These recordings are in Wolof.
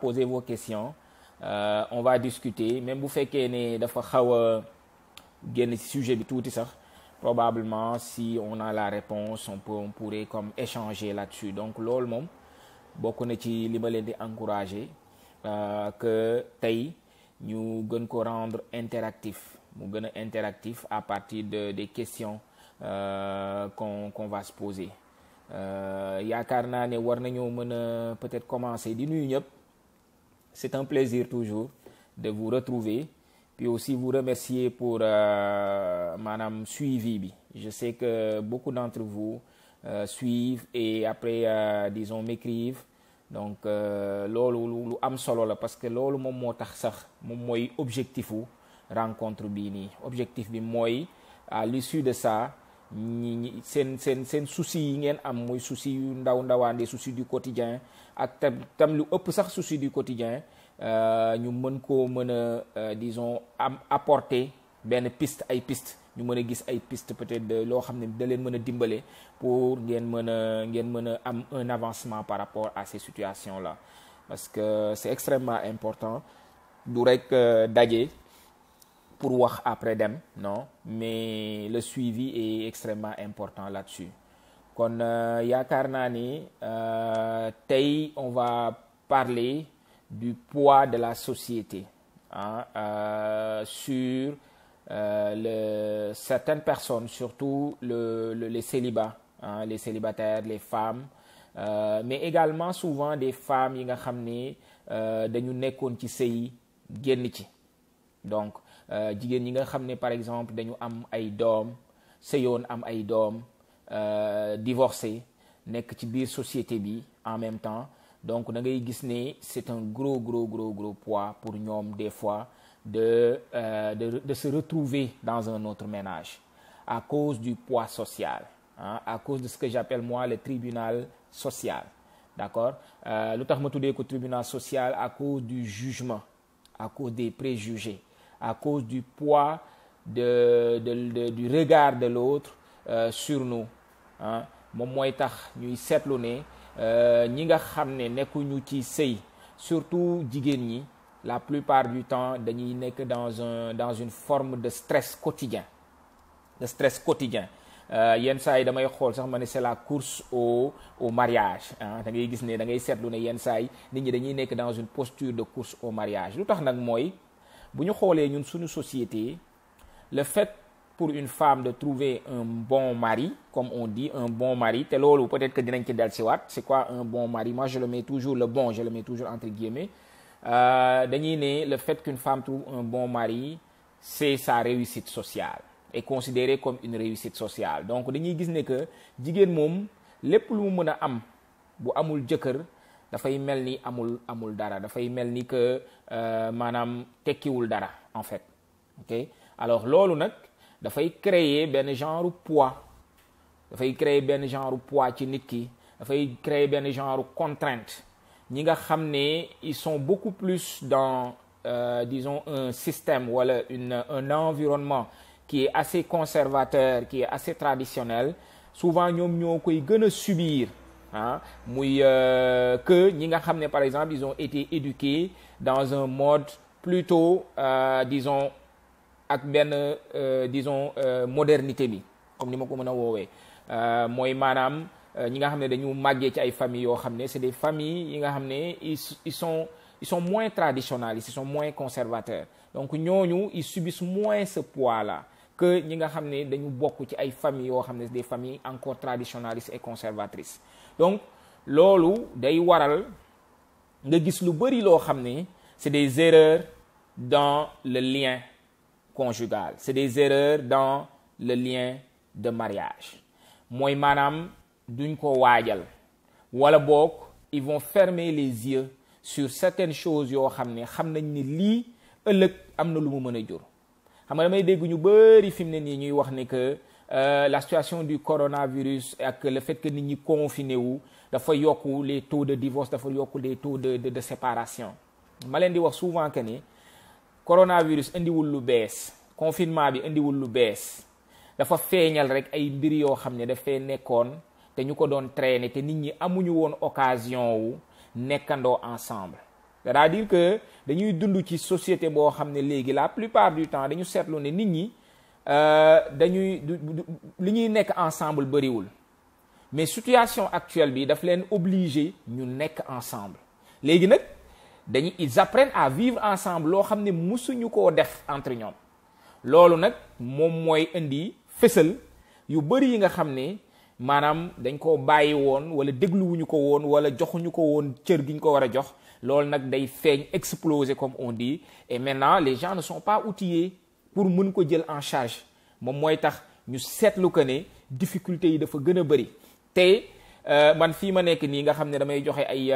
Posez vos questions. On va discuter. Même bu fekkee ne dafa xaw a génn ci sujet bi tuuti sax, probablement si on a la réponse on pourrait comme échanger là-dessus. Donc loolu moom bokk na ci li ma leen di encourager que tey ñu gën ko rendre interactif, mu gën a interactif à partir des questions qu'on va se poser. Yaakaar naa ne war nañoo mën a peut-être commencer di nuyu ñëpp. C'est un plaisir toujours de vous retrouver, puis aussi vous remercier pour maanaam suivi bi. Je sais que beaucoup d'entre vous suivent et après disons m'écrivent. Donc loolu lu am solo la parce que loolu moom moo tax sax moom mooy objectifu rencontre bii nii. Objectif bi mooy à l'issue de ça ñi seen souci yi ngeen am muy souci yu ndawaan des soucis du quotidien ak tam lu ëpp sax souci du quotidien ñu mën koo mën a disons apporter benn piste ay piste ñu mën a gis ay piste peut-être de loo xam ne da leen mën a dimbale pour ngeen mën a am un avancement par rapport à ces situations là parce que c'est extrêmement important du rek daje pour wax après dem non, mais le suivi est extrêmement important là-dessus. Kon yaakaar naa ni tey on va parler du poids de la société sur certaines personnes, surtout les célibats, les célibataires, les femmes, mais également souvent des femmes yi nga xam ne dañu nekkoon ci sëy génn ci. Donc jigéen ñi nga xam ne par exemple dañu am ay doom sëyoon am ay doom divorcé nekk ci biir société bi en même temps, donc da ngay gis ne c'est un gros poids pour ñoom des fois de se retrouver dans un autre ménage à cause du poids social, à cause de ce que j'appelle moi le tribunal social, d'accord. Lu tax ma tuddee ko tribunal social? À cause du jugement, à cause des préjugés, à cause du poids du regard de l'autre sur nous. Moom mooy tax ñuy seetlu ne ñi nga xam ne nekkuñu ci sëy, surtout jigéen ñi, la plupart du temps dañuy nekk dans une forme de stress quotidien. Yenn saa yi damay xool sax ma ne c'est la course au mariage. Da ngay gis ne da ngay seetlu ne yenn saa yi nit ñi dañuy nekk dans une posture de course au mariage. Lu tax nag mooy bu ñu xoolee ñun suñu société, le fait pour une femme de trouver un bon mari, comme on dit, un bon mari, te loolu peut-être que dinañ ci dellusiwaat. C'est quoi un bon mari? Moi je le mets toujours entre guillemets. Dañuy ne le fait qu'une femme trouve un bon mari, c'est sa réussite sociale, est considérée comme une réussite sociale. Donc dañuy gis ne que jigéen moom lépp lu mu mën a am bu amul jëkkër dafay mel ni amul dara, dafay mel ni que maanaam tekkiwul dara en fait. Ok, alors loolu nag dafay créer benn genre poids, ci nit ki, dafay créer benn genre contrainte. Ñi nga xam ne ils sont beaucoup plus dans disons un système wala un environnement qui est assez conservateur, qui est assez traditionnel, souvent ñoom ñoo koy gën a subir muy que ñi nga xam ne par exemple ils ont été éduqués dans un mode plutôt disons ak benn disons modernité bi, comme ni ma ko mën a woowee, mooy maanaam ñi nga xam ne dañu màggee ci ay familles yoo xam ne c'est des familles yi nga xam ne ils sont moins traditionnalistes, ils sont moins conservateurs. Donc ñooñu ils subissent moins ce poids-là que ñi nga xam ne dañu bokk ci ay familles yoo xam ne des familles encore traditionnalistes et conservatrices. Donc loolu day waral nga gis lu bari loo xam ne c'est des erreurs dans le lien conjugal, c'est des erreurs dans le lien de mariage. Mooy maanaam duñ ko waajal wala boog ils vont fermer les yeux sur certaines choses yoo xam nañ ni lii ëllëg am na lu mu mën a jur. Xam nga damay dégg ñu bari fi mu ne nii ñuy wax ne que la situation du coronavirus ak le fait que nit ñi confiné wu dafa yokku les taux de divorce, dafa yokku les taux de séparation. Ma leen di wax souvent que ni coronavirus indiwul lu bees, confinement bi indiwul lu bees, dafa feeñal rek ay mbir yoo xam ne dafay nekkoon te ñu ko doon traîner te nit ñi amuñu woon occasion wu nekkandoo ensemble. c'est-à-dire que dañuy dund ci société boo xam ne léegi la plupart du temps dañu seetlu ne nit ñi li ñuy nekk ensemble bëriwul mais situation actuelle bi daf leen obligé ñu nekk ensemble léegi nag ils apprennent à vivre ensemble loo xam ne musuñu koo def entre ñoom loolu nag moom mooy indi fësal yu bëri yi nga xam ne maanaam dañ ko bàyyi woon wala dégluwuñu ko woon wala joxuñu ko woon cër gi ñu ko war a jox loolu nag day feeñ exploser comme on dit et maintenant les gens ne sont pas outillés pour mën ko jël en charge moom mooy tax ñu seetlu que ne difficultés yi dafa gën a bëri te man fii ma nekk nii nga xam ne damay joxe ay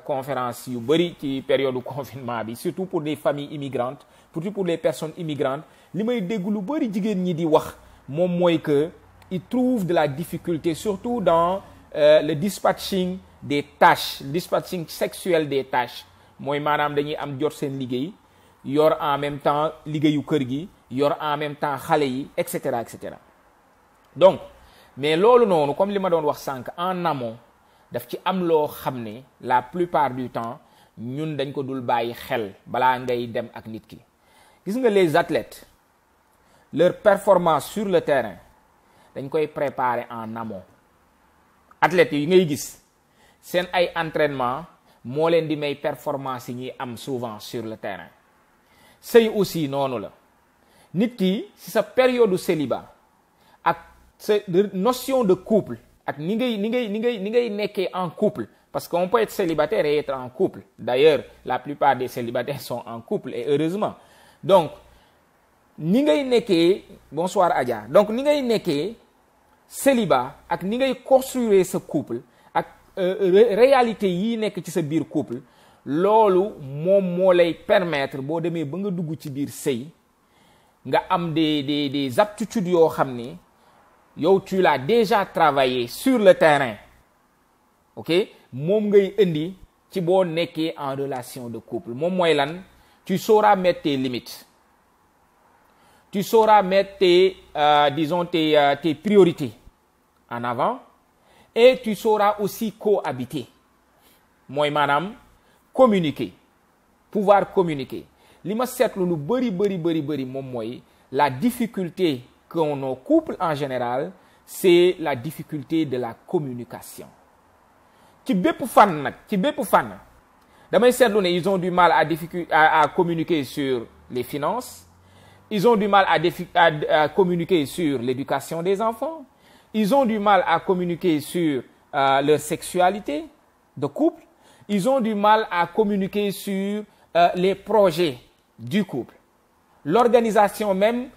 conférences yu bëri ci période confinement bi surtout pour des familles immigrantes surtout pour les personnes immigrantes li may dégg lu bëri jigéen ñi di wax moom mooy que ils trouvent de la difficulté surtout dans le dispatching des tâches dispatching sexuel des tâches mooy maanaam dañuy am jot seen liggéey yor en même temps liggéeyu kër gi yor en même temps xale yi et cetera et cetera donc mais loolu noonu comme li ma doon wax sànq en amont daf ci am loo xam ne la plupart du temps ñun dañ ko dul bàyyi xel balaa ngay dem ak nit ki gis nga les athlètes leur performance sur le terrain dañ koy préparer en amont athlètes yi ngay gis seen ay entraînement moo leen di may performance yi ñuy am souvent sur le terrain sëy aussi noonu la nit ki ci sa période de célibat ak sa notion de couple ak ni ngay nekkee en couple parce qu'on peut être célibataire et être en couple d'ailleurs la plupart des célibataires sont en couple et heureusement donc ni ngay nekkee bonsoir Adja donc ni ngay nekkee célibat ak ni ngay construire sa couple ak réalité yi nekk ci sa biir couple loolu moom moo lay permettre boo demee ba nga dugg ci biir sëy nga am des aptitudes yoo xam ne yow tu l'as déjà travaillé sur le terrain ok moom ngay indi ci boo nekkee en relation de couple moom mooy lan tu sauras mettre tes limites tu sauras mettre tes priorités en avant et tu sauras aussi cohabiter mooy maanaam communiquer pouvoir communiquer li ma seetlu lu bëri moom mooy la difficulté qu'ont nos couples en général c'est la difficulté de la communication ci bépp fànn nag ci bépp fànn damay seetlu ne ils ont du mal à communiquer sur les finances ils ont du mal à communiquer sur l'éducation des enfants ils ont du mal à communiquer sur leur sexualité de couple ils ont du mal à communiquer sur les projets du couple l'organisation même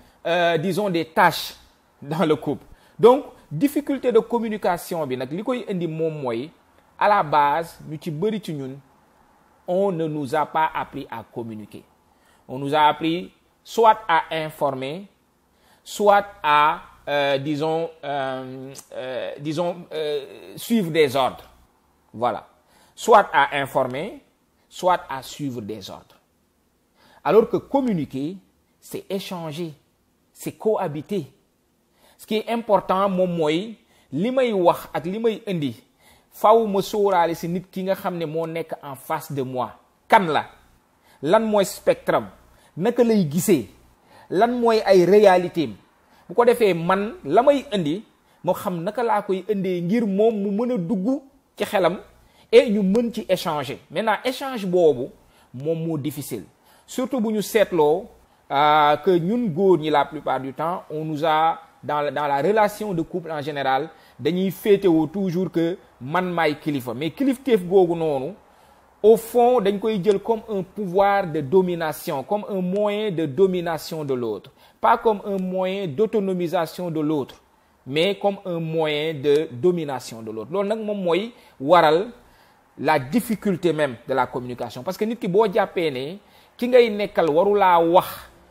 disons des tâches dans le couple donc difficulté de communication bi nag li koy indi moom mooy à la base ñu ci bëri ci ñun on ne nous a pas appris à communiquer on nous a appris soit à informer soit à suivre des ordres voilà soit à informer soit à suivre des ordres alors que communiquer c'est échanger c'est cohabiter ce qui est important moom mooy li may wax ak li may indi faw ma sóoraale si nit ki nga xam ne moo nekk en face de moi kan la lan mooy spectrum naka lay gisee lan mooy ay réalité bu ko defee man la may indi moo xam naka laa koy indee ngir moom mu mën a dugg ci xelam et ñu mën ci échanger maintenant échange boobu moom moo difficile surtout bu ñu seetloo que ñun góor ñi la plupart du temps on nous a dans la relation de couple en général dañuy féetewoo toujours que man maay kilifa mais kilifteef googu noonu au fond dañ koy jël comme un pouvoir de domination comme un moyen de domination de l'autre pas comme un moyen d'autonomisation de l'autre mais comme un moyen de domination de l'autre loolu nag moom mooy waral la difficulté même de la communication parce que nit ki boo jàppee ne ki ngay nekkal warulaa wax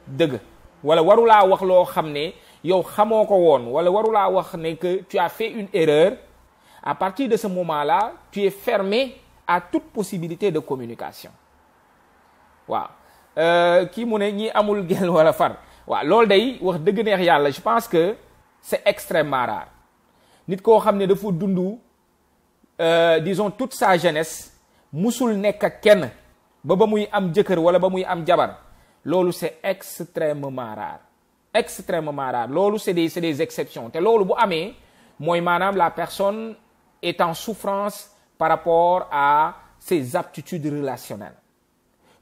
dëgg wala warulaa wax loo xam ne yow xamoo ko woon wala warulaa wax ne que tu as fait une erreur à partir de ce moment-là tu es fermé à toute possibilité de communication waaw kii mu ne ñi amul gel wala far waaw loolu day wax dëgg neex yàlla je pense que c'est extrêmement rare nit koo xam ne dafa dund disons toute sa jeunesse musul nekk ak kenn ba muy am jëkkër wala ba muy am jabar loolu c'est extrêmement rare loolu c'est des exceptions te loolu bu amee mooy maanaam la personne est en souffrance par rapport à ses aptitudes relationnelles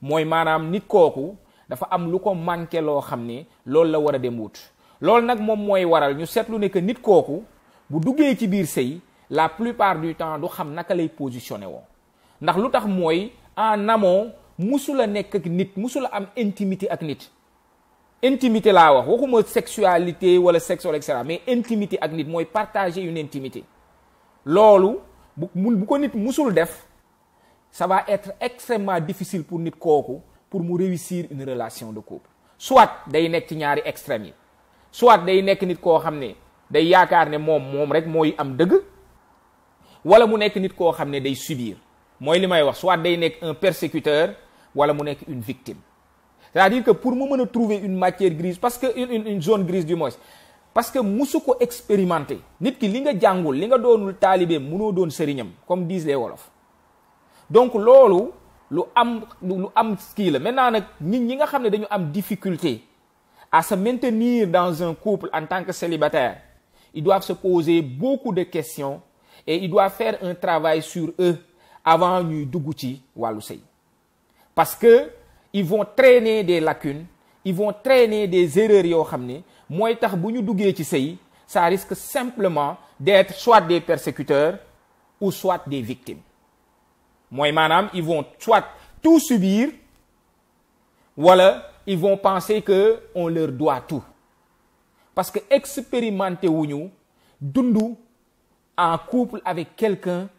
mooy maanaam nit kooku dafa am lu ko manqué loo xam ne loolu la war a dem wut loolu nag moom mooy waral ñu seetlu ne que nit kooku bu duggee ci biir sëy la plupart du temps du xam naka lay positionné woo ndax lu tax mooy en amont musula nekk ak nit musula am intimité ak nit intimité laa wax waxuma sexualité wala sexuel et cetera mais intimité ak nit mooy partager une intimité loolu bu ko nit musul def ça va être extrêmement difficile pour nit kooku pour mu réussir une relation de couple soit day nekk ci ñaari extrêmes yi soit day nekk nit koo xam ne day yaakaar ne moom rek mooy am dëgg wala mu nekk nit koo xam ne day subir mooy li may wax soit day nekk un persécuteur wala mu nekk une victime c'est-à-dire que pour mu mën a trouver une matière grise parce que une zone grise du moins parce que musu ko expérimenter nit ki li nga jàngul li nga doonul taalibeem mënoo doon sëriñam comme disent les wolof donc loolu lu am kii la maintenant nag nit ñi nga xam ne dañu am difficulté à se maintenir dans un couple en tant que célibataire ils doivent se poser beaucoup de questions et ils doivent faire un travail sur eux avant ñuy dugg ci wàllu sëy parce que ils vont traîner des lacunes ils vont traîner des erreurs yoo xam ne mooy tax bu ñu duggee ci sëy ça risque simplement d'être soit des persécuteurs ou soit des victimes mooy maanaam ils vont soit tout subir wala ils vont penser que on leur doit tout parce que expérimenter wuñu dund en couple avec quelqu'un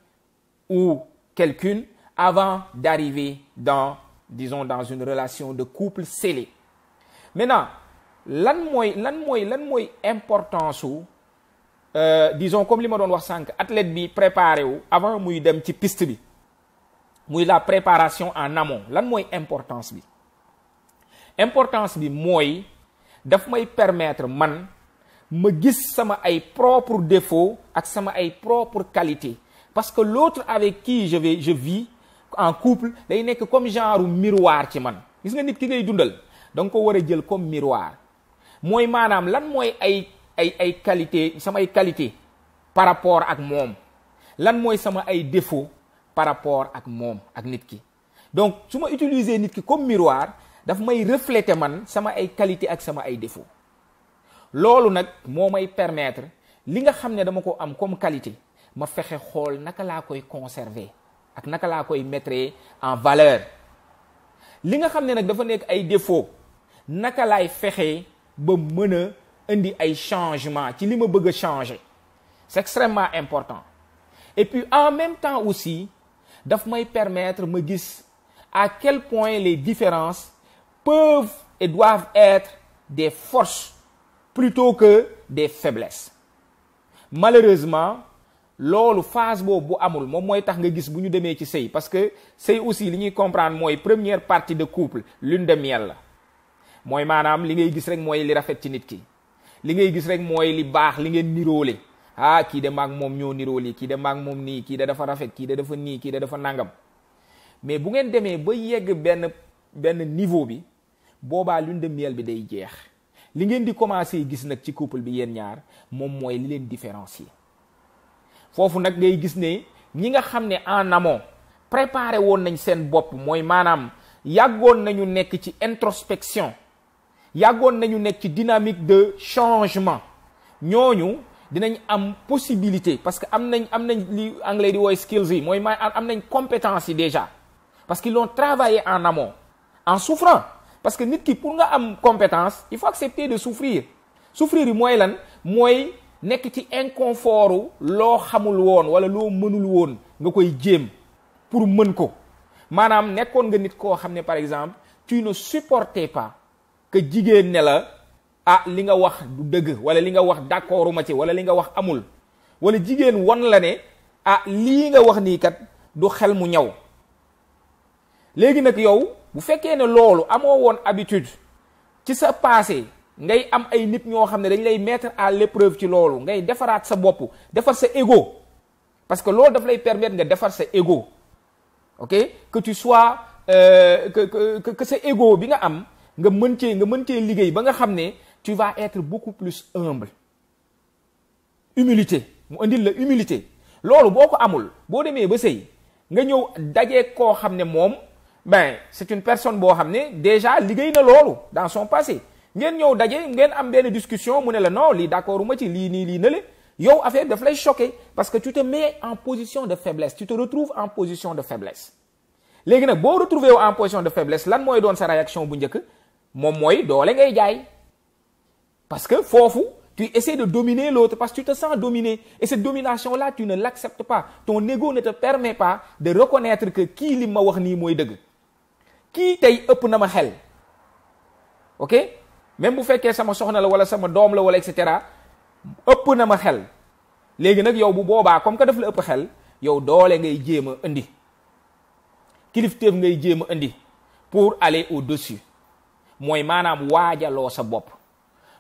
ou quelqu'une avant d'arriver dans une relation de couple scellé maintenant lan mooy importance su disons comme li ma doon wax sànq athlète bi préparé wu avant muy dem ci piste bi muy la préparation en amont lan mooy importance bi mooy daf may permettre man ma gis sama ay propres défauts ak sama ay propres qualités parce que l'autre avec qui je vis en couple day nekk comme genre miroir ci man gis nga nit ki ngay dundal da nga ko war a jël comme miroir mooy maanaam lan mooy ay qualité samay qualité par rapport ak moom lan mooy sama ay défauts par rapport ak moom ak nit ki donc su ma utiliser nit ki comme miroir daf may refléter man sama ay qualité ak sama ay défauts loolu nag moo may permettre li nga xam ne dama ko am comme qualité ma fexe xool naka laa koy conserver ak naka laa koy mettre en valeur li nga xam ne nag dafa nekk ay défauts naka laay fexe ba mën a indi ay changement ci li ma bëgg a changer c'est extrêmement important et puis en même temps aussi daf may permettre ma gis à quel point les différences peuvent et doivent être des forces plutôt que des faiblesses malheureusement loolu phase boobu bu amul moom mooy tax nga gis bu ñu demee ci sëy parce que sëy aussi li ñuy comprendre mooy première partie de couple lune de miel la mooy maanaam li ngay gis rek mooy li rafet ci nit ki li ngay gis rek mooy li baax li ngeen niroole kii de maag moom ñoo niroole kii de maag moom nii kii de dafa rafet kii de dafa nii kii de dafa nangam mais bu ngeen demee ba yegg benn niveau bi boobaa lune de miel bi day jeex li ngeen di commencer gis nag ci couple bi yéen ñaar moom mooy li leen différencier foofu nag ngay gis ne ñi nga xam ne en amont préparé woon nañ seen bopp mooy maanaam yàggoon nañu nekk ci introspection yàggoon nañu nekk ci dynamique de changement ñooñu dinañ am possibilité parce que am nañ li anglais di wooy skills yi mooy am nañ compétence yi déjà parce qu'ils l'ont travaillé en amont en souffrant parce que nit ki pour nga am compétence il faut accepter de souffrir yi mooy lan mooy nekk ci inconfort loo xamul woon wala loo mënul woon nga koy jéem pour mën ko maanaam nekkoon nga nit koo xam ne par exemple tu ne supportais pas que jigéen ne la li nga wax du dëgg wala li nga wax d'accorduma ci wala li nga wax amul wala jigéen won la ne lii nga wax nii kat du xel mu ñaw léegi nag yow bu fekkee ne loolu amoo woon habitude ci sa passé ngay am ay nit ñoo xam ne dañ lay mettre à l'épreuve ci loolu ngay defaraat sa bopp defar sa ego parce que loolu daf lay permettre nga defar sa ego ok que tu sois que sa ego bi nga am nga mën cee liggéey ba nga xam ne tu vas être beaucoup plus humble. Humilité mu indil la humilité loolu boo ko amul boo demee ba sëy nga ñëw dajee koo xam ne moom ben c'est une personne boo xam ne déjà liggéey na loolu dans son passé ngeen ñëw daje ngeen am benn discussion mu ne la non lii d'accord ma ci lii nii lii na le yow affaire daf lay choquer parce que tu te mets en position de faiblesse tu te retrouves en position de faiblesse léegi nag boo retrouvé wu en position de faiblesse lan mooy doon sa réaction bu njëkk moom mooy doole ngay jaay parce que foofu tu essaies de dominer l'autre parce que tu te sens dominé et cette domination-là tu ne l'acceptes pas ton ego ne te permet pas de reconnaître que kii li ma wax nii mooy dëgg kii tey ëpp na ma xel ok même bu fekkee sama soxna la wala sama doom la wala et cetera ëpp na ma xel léegi nag yow bu boobaa comme que daf la ëpp xel yow doole ngay jéem a indi kilifteef ngay jéem a indi pour aller au-dessus mooy maanaam waajaloo sa bopp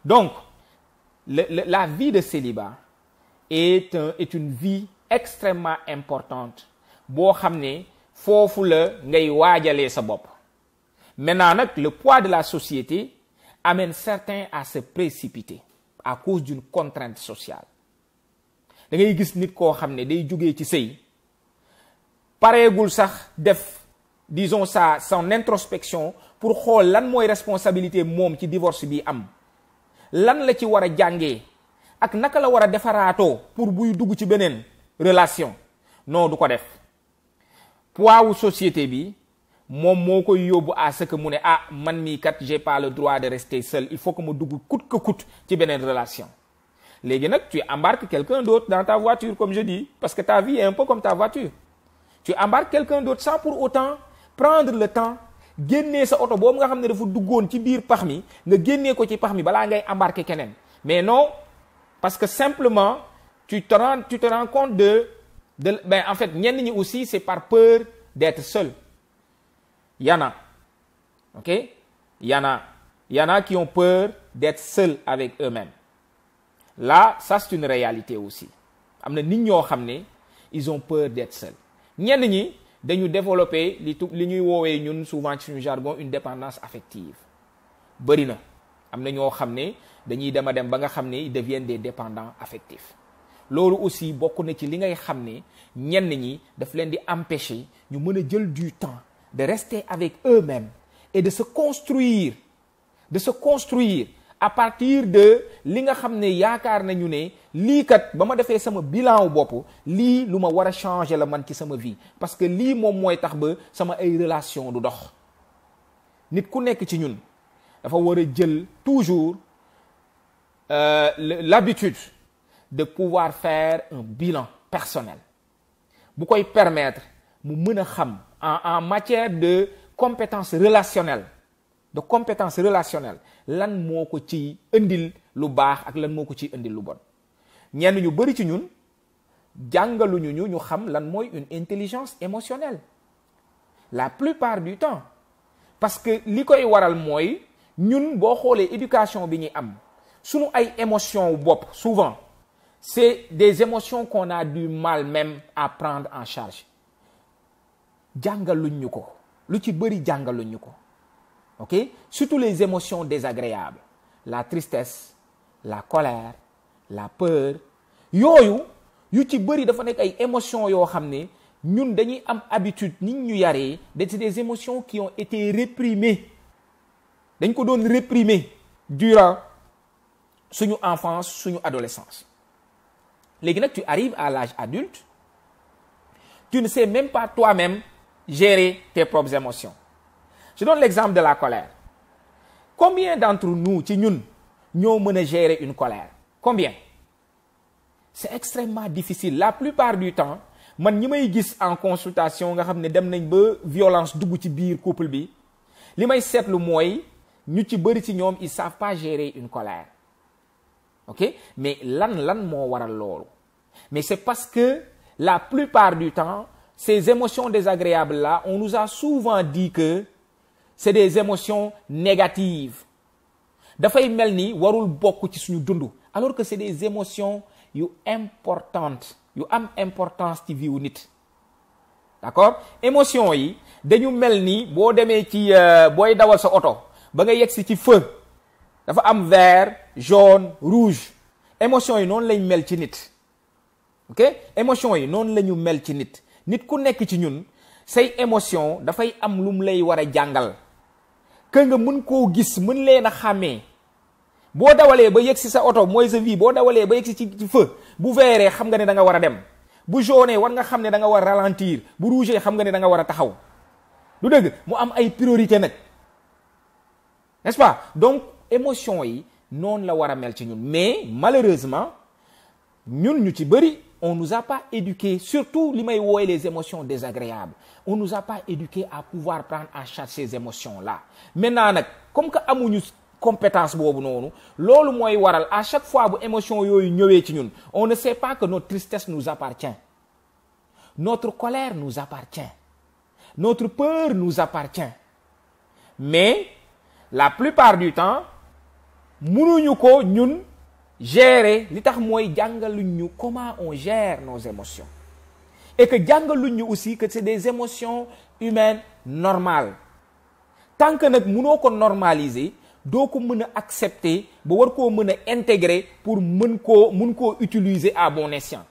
donc la vie de célibat est une vie extrêmement importante boo xam ne foofu la ngay waajalee sa bopp maintenant nag le poids de la société amène certains à se précipiter à cause d'une contrainte sociale da ngay gis nit koo xam ne day jógee ci sëy pareegul sax def disons son introspection pour xool lan mooy responsabilité moom ci divorce bi am lan la ci war a jàngee ak naka la war a defaraatoo pour buy dugg ci beneen relation non du ko def poids wu société bi moom moo koy yóbbu à ce que mu ne ah man mii kat j'ai pas le droit de rester seul il faut que ma dugg coûte que coûte ci beneen relation léegi nag tu embarques quelqu'un d'autre dans ta voiture comme je dis parce que ta vie est un peu comme ta voiture tu embarques quelqu'un d'autre sans pour autant prendre le temps génnee sa oto boobu nga xam ne dafa duggoon ci biir pax mi nga génnee ko ci pax mi balaa ngay embarquer keneen mais non parce que simplement tu te rends compte ben en fait ñenn ñi aussi c'est par peur d'être seul y en a ok y en a qui ont peur d'être seuls avec eux-mêmes là ça c'est une réalité aussi am na nit ñoo xam ne ils ont peur d'être seuls ñenn ñi dañu développer li ñuy woowee ñun souvent ci suñu jargon une dépendance affective bëri na am na ñoo xam ne dañuy dem ba nga xam ne ils deviennent des dépendants affectifs loolu aussi bokk na ci li ngay xam ne ñenn ñi daf leen di empêcher ñu mën a jël du temps de rester avec eux-mêmes et de se construire à partir de li nga xam ne yaakaar nañu ne lii kat ba ma defee sama bilan wu bopp lii lu ma war a changer la man ci sama vie parce que lii moom mooy tax ba sama ay relation du dox nit ku nekk ci ñun dafa war a jël toujours l'habitude de pouvoir faire un bilan personnel bu koy permettre mu mën a xam en matière de compétences relationnelles lan moo ko ci indil lu baax ak lan moo ko ci indil lu bon ñenn ñu bari ci ñun jàngaluñu ñu xam lan mooy une intelligence émotionnelle la plupart du temps parce que li koy waral mooy ñun boo xoolee éducation bi ñuy am sunu ay émotions bopp souvent c'est des émotions qu'on a du mal même à prendre en charge jàngaluñ ñu ko lu ci bari jàngaluñ ñu ko ok surtout les émotions désagréables la tristesse la colère la peur yooyu yu ci bëri dafa nekk ay émotions yoo xam ne ñun dañuy am habitude nit ñu yaree c'est des émotions qui ont été réprimées dañ ko doon réprimer durant suñu enfance suñu adolescence léegi nag tu arrives à l'âge adulte tu ne sais même pas toi-même gérer tes propres émotions. Je donne l'exemple de la colère. Combien d'entre nous ci ñun ñoo mën a gérer une colère? Combien? C'est extrêmement difficile. La plupart du temps man ñi may gis en consultation nga xam ne dem nañ ba violence dugg ci biir couple bi li may seetlu mooy ñu ci bëri ci ñoom ils savent pas gérer une colère. Ok? Mais lan moo waral loolu? Mais c'est parce que la plupart du temps ces émotions désagréables là on nous a souvent dit que c'est des émotions négatives dafay mel ni warul bokk ci suñu dund alors que c'est des émotions yu importantes yu am importance ci vie wu nit d'accord émotion yi dañu mel ni boo demee ci booy dawal sa oto ba nga yegsi ci feu dafa am vert jaune rouge émotion yi noonu lañ mel ci nit ok émotion yi noonu la ñu mel ci nit nit ku nekk ci ñun say émotion dafay am lu mu lay war a jàngal que nga mën koo gis mën leen a xàmmee boo dawalee ba yegsi sa oto mooy sa vie boo dawalee ba yegsi ci feu bu vertee xam nga ne da nga war a dem bu jaune war nga xam ne da nga war a ralentir bu rouge xam nga ne da nga war a taxaw du dëgg mu am ay priorité nag n'est-ce pas donc émotion yi noonu la war a mel ci ñun mais malheureusement ñun ñu ci bëri on nous a pas éduqués surtout li may wooye les émotions désagréables on nous a pas éduqués à pouvoir prendre en charge ces émotions là maintenant nag comme que amuñu compétence boobu noonu loolu mooy waral à chaque fois bu émotion yooyu ñëwee ci ñun on ne sait pas que notre tristesse nous appartient notre colère nous appartient notre peur nous appartient mais la plupart du temps mënuñu ko ñun gérer li tax mooy jàngaluñ ñu comment on gère nos émotions et que jàngaluñ ñu aussi que c'est des émotions humaines normales tant que nag mënoo ko normaliser doo ko mën a accepter ba war koo mën a intégrer pour mën koo utiliser à bon escient.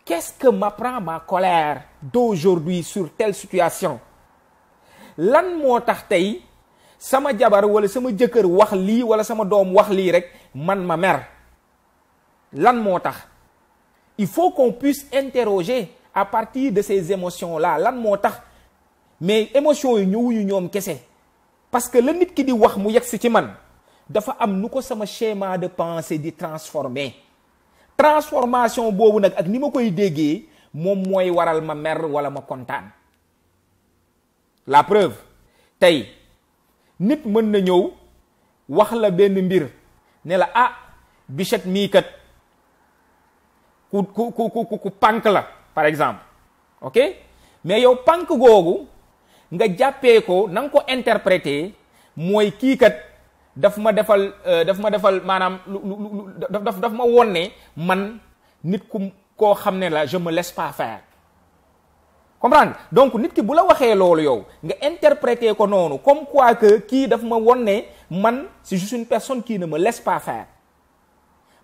Qu'est-ce que m'apprend ma colère d'aujourd'hui sur telle situation? Lan moo tax tey sama jabar wala sama jëkkër wax lii wala sama doom wax lii rek man ma mer lan moo tax? Il faut qu'on puisse interroger à partir de ces émotions-là lan moo tax mais émotions yi ñëwuñu ñoom kese parce que la nit ki di wax mu yegsi ci man dafa am nu ko sama schéma de pensée di transformer transformation boobu nag ak ni ma koy déggee moom mooy waral ma mer wala ma kontaan. La preuve tey nit mën na ñëw wax la benn mbir ne la ah Bichette mii kat ku pànk la par exemple ok mais yow pànk googu nga jàppee ko na nga ko interpréter mooy kii kat daf ma defal maanaam daf ma won ne man nit koo xam ne la je me laisse pas faire comprendre donc nit ki bu la waxee loolu yow nga interpréter ko noonu comme quoi que kii daf ma won ne man c'est juste une personne qui ne me laisse pas faire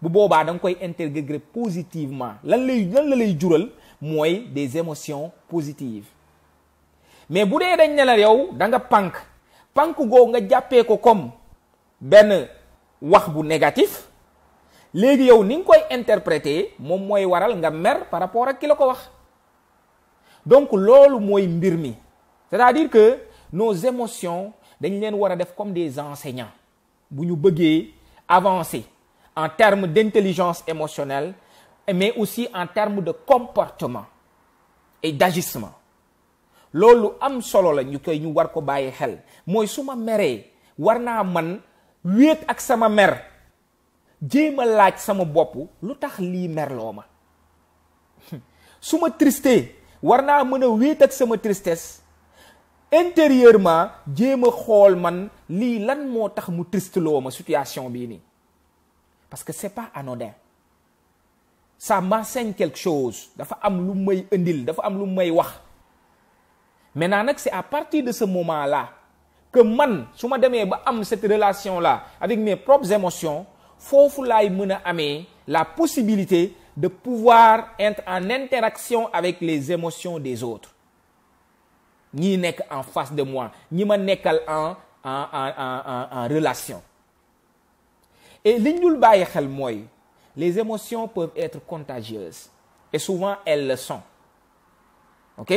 bu boobaa da nga koy intégrer positivement lan la lay jural mooy des émotions positives mais bu dee dañ ne la yow da nga pànk googu nga jàppee ko comme benn wax bu négatif léegi yow ni nga koy interpréter moom mooy waral nga mer par rapport ak ki la ko wax donc loolu mooy mbir mi c'est-à-dire que nos émotions dañ leen war a def comme des enseignants bu ñu bëggee avancer en termes d'intelligence émotionnelle mais aussi en termes de comportement et d'agissement loolu am solo la ñu war ko bàyyi xel mooy su ma meree war naa man wéet ak sama mer jéem a laaj sama bopp lu tax lii merloo ma su ma tristee war naa mën a wéet ak sama tristesse intérieurement jéem a xool man lii lan moo tax mu triste loo ma situation bii nii parce que c'est pas anodin ça m'enseigne quelque chose dafa am lu may indil dafa am lu may wax maintenant nag c'est à partir de ce moment-là que man su ma demee ba am cette relation-là avec mes propres émotions foofu laay mën a amee la possibilité de pouvoir être en interaction avec les émotions des autres ñi nekk en face de moi ñi ma nekkal en relation et li ñu dul bàyyi xel mooy les émotions peuvent être contagieuses et souvent elles le sont ok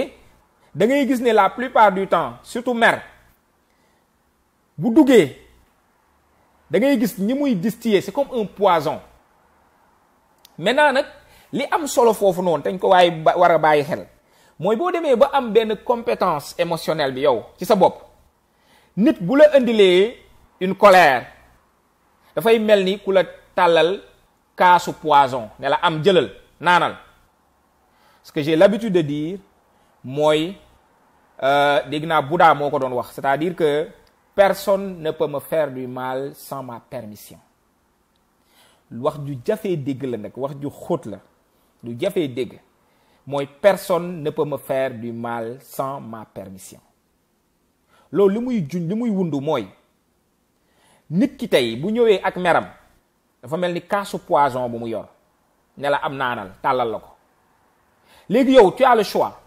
da ngay gis ne la plupart du temps surtout mer bu duggee da ngay gis ñi muy distiller c'est comme un poison maintenant nag li am solo foofu noonu dañ ko waaye war a bàyyi xel mooy boo demee ba am benn compétence émotionnelle bi yow ci sa bopp nit bu la indilee une colère dafay mel ni ku la tàllal kaasu poison ne la am jëlal naanal ce que j'ai l'habitude de dire mooy dégg naa Bouddha moo ko doon wax c'est-à-dire que personne ne peut me faire du mal sans ma permission wax ju jafee dégg la nag wax ju xóot la lu jafee dégg mooy personne ne peut me faire du mal sans ma permission. loolu li muy juñ li muy wundu mooy nit ki tey bu ñëwee ak meram dafa mel ni kaasu poison bu mu yor ne la am naanal tàllal la ko léegi yow tu as le choix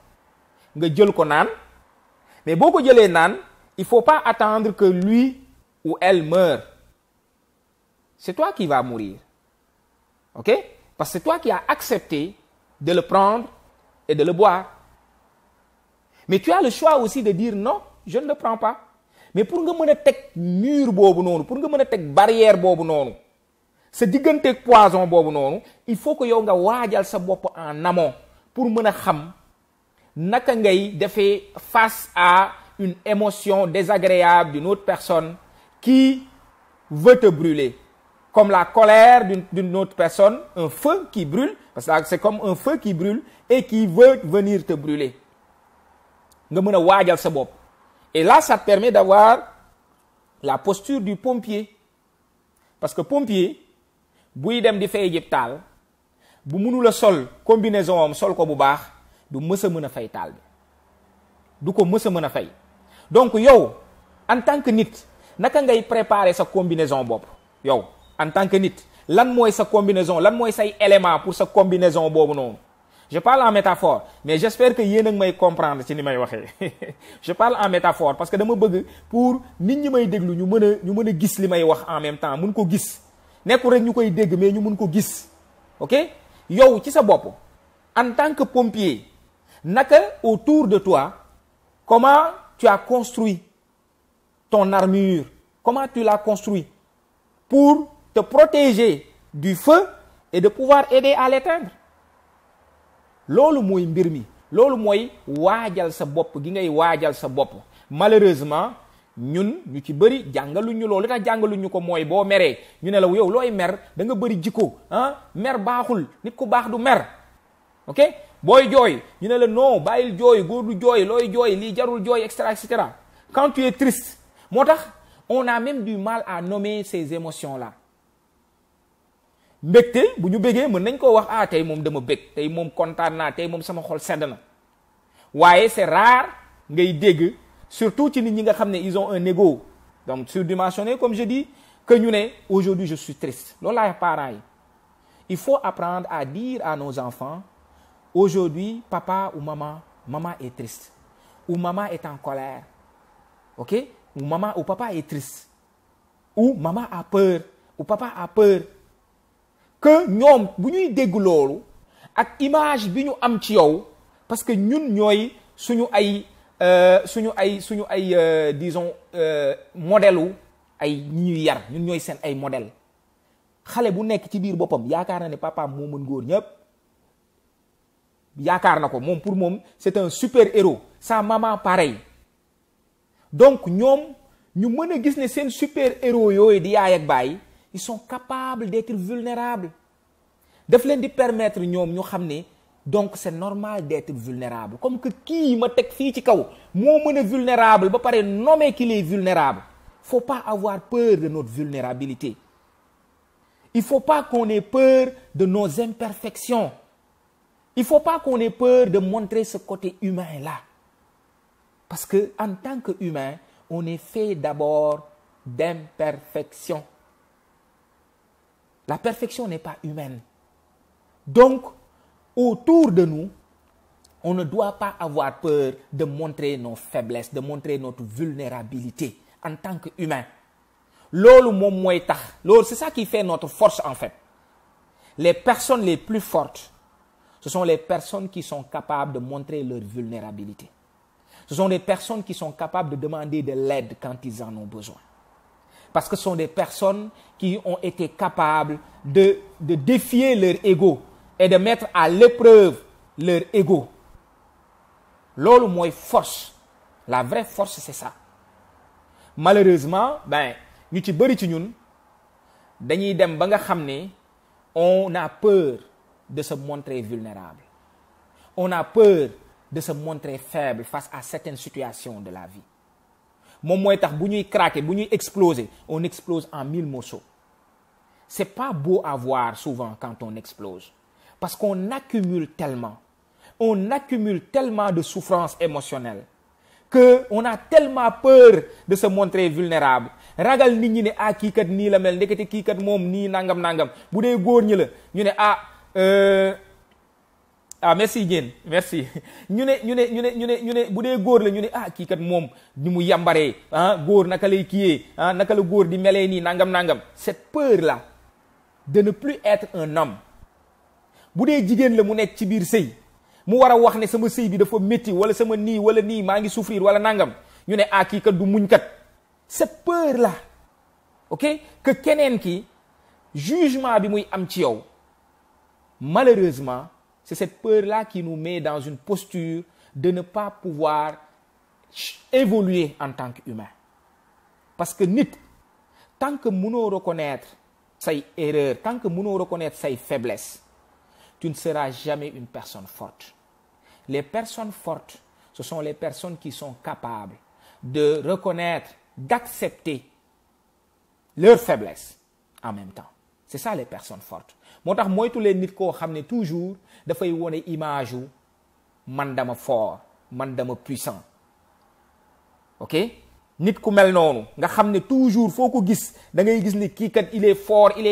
nga jël ko naan mais boo ko jëlee naan il faut pas attendre que lui ou elle meure. C'est toi qui vas mourir. Ok? Parce que c'est toi qui as accepté de le prendre et de le boire. Mais tu as le choix aussi de dire non, je ne le prends pas. Mais pour nga mën a teg mur boobu noonu pour nga mën a teg barrière boobu noonu sa digganteeg poison boobu noonu il faut que yow nga waajal sa bopp en amont pour mën a xam naka ngay defee face à une émotion désagréable d'une autre personne qui veut te brûler. Comme la colère d'une autre personne, un feu qui brûle, parce que c'est comme un feu qui brûle et qui veut venir te brûler. Nga mën a waajal sa bopp. Et là, ça te permet d'avoir la posture du pompier. Parce que pompier, buy dem di fay jëb taal, bu mënul a sol combinaison am sol ko bu baax, du mës a mën a fay taal bi. Du ko mës a mën a fay. Donc yow, en tant que nit, naka ngay préparer sa combinaison bopp yow en tant que nit lan mooy sa combinaison lan mooy say élément pour sa combinaison boobu noonu je parle en métaphore mais j'espère que yéen a ngi may comprendre ci ni may waxee je parle en métaphore parce que dama bëgg pour nit ñi may déglu ñu mën a gis li may wax en même temps mun ko gis nekkul rek ñu koy dégg mais ñu mun ko gis ok yow ci sa bopp en tant que pompier naka autour de toi comment tu as construit ton armure, comment tu l'as construit pour te protéger du feu et de pouvoir aider à l'éteindre. Loolu mooy mbir mi loolu mooy waajal sa bopp gi ngay waajal sa bopp malheureusement ñun ñu ci bëri jàngaluñu loolu tax jàngaluñu ko mooy boo meree ñu ne la yow looy mer da nga bëri jikko mer baaxul nit ku baax du mer ok booy jooy ñu ne la non bàyyil jooy góor du jooy looy jooy lii jarul jooy etc etc quand tu es triste moo tax on a même du mal à nommer ces émotions-là mbégte bu ñu bégee mën nañ koo wax tey moom dama bég tey moom kontaan naa tey moom sama xol sedd na waaye c'est rare ngay dégg surtout ci nit ñi nga xam ne ils ont un ego donc surdimensionné comme je dis que ñu ne aujourd'hui je suis triste loolu laay parents yi il faut apprendre à dire à nos enfants aujourd'hui papa ou maman est triste ou maman est en colère ok ou maman ou papa est triste ou maman a peur ou papa a peur que ñoom bu ñuy dégg loolu ak image bi ñu am ci yow parce que ñun ñooy suñu ay disons modèle ay ñi ñuy yar ñun ñooy seen ay modèle xale bu nekk ci biir boppam yaakaar na ne papaam moo mën góor ñëpp yaakaar na ko moom pour moom c'est un super héros sa maman pareil donc ñoom ñu mën a gis ne seen super héros yooyu di yaay ak baay ils sont capables d'être vulnérables daf leen di permettre ñoom ñu xam ne donc c'est normal d'être vulnérable comme que kii ma teg fii ci kaw moo mën a vulnérable ba pare nommer qu'il est vulnérable faut pas avoir peur de notre vulnérabilité il faut pas qu'on ait peur de nos imperfections il faut pas qu'on ait peur de montrer ce côté humain là parce que en tant qu'humain on est fait d'abord d'imperfection. La perfection n'est pas humaine. Donc, autour de nous, on ne doit pas avoir peur de montrer nos faiblesses, de montrer notre vulnérabilité en tant qu'humain. Loolu moom mooy tax loolu c'est ça qui fait notre force en fait. Les personnes les plus fortes, ce sont les personnes qui sont capables de montrer leur vulnérabilité. Ce sont des personnes qui sont capables de demander de l'aide quand ils en ont besoin. Parce que ce sont des personnes qui ont été capables de défier leur ego et de mettre à l'épreuve leur ego. Loolu mooy force. La vraie force, c'est ça. Malheureusement, ñu ci bëri ci ñun dañuy dem ba nga xam ne on a peur de se montrer vulnérable. On a peur de se montrer faible face à certaines situations de la vie. Moom mooy tax bu ñuy craquer bu ñuy exploser on explose en 1000 morceaux. C'est pas beau à voir souvent quand on explose parce qu'on accumule tellement on accumule tellement de souffrance émotionnelle que on a tellement peur de se montrer vulnérable ragal nit ñi ne ah kii kat nii la mel ndekete kii kat moom nii nangam bu dee góor ñi la ñu ne merci Diène merci ñu ne bu dee góor la ñu ne kii kat moom ni mu yambaree góor naka lay kiyee naka la góor di melee nii nangam cette peur là de ne plus être un homme bu dee jigéen la mu nekk ci biir sëy mu war a wax ne sama sëy bi dafa métti wala sama nii wala nii maa ngi souffrir wala nangam ñu ne kii kat du muñ kat cette peur là ok que keneen ki jugement bi muy am ci yow malheureusement c'est cette peur là qui nous met dans une posture de ne pas pouvoir évoluer en tant qu'humain parce que nit tant que mënoo reconnaître say erreurs tant que mënoo reconnaître say faiblesses tu ne seras jamais une personne forte. Les personnes fortes, ce sont les personnes qui sont capables de reconnaître, d'accepter leurs faiblesses en même temps. C'est ça les personnes fortes. moo tax moytu leen nit koo xam ne toujours dafay wone image u man dama fort man dama puissant ok nit ku mel noonu nga xam ne toujours foo ko gis da ngay gis ni kii kat il est fort il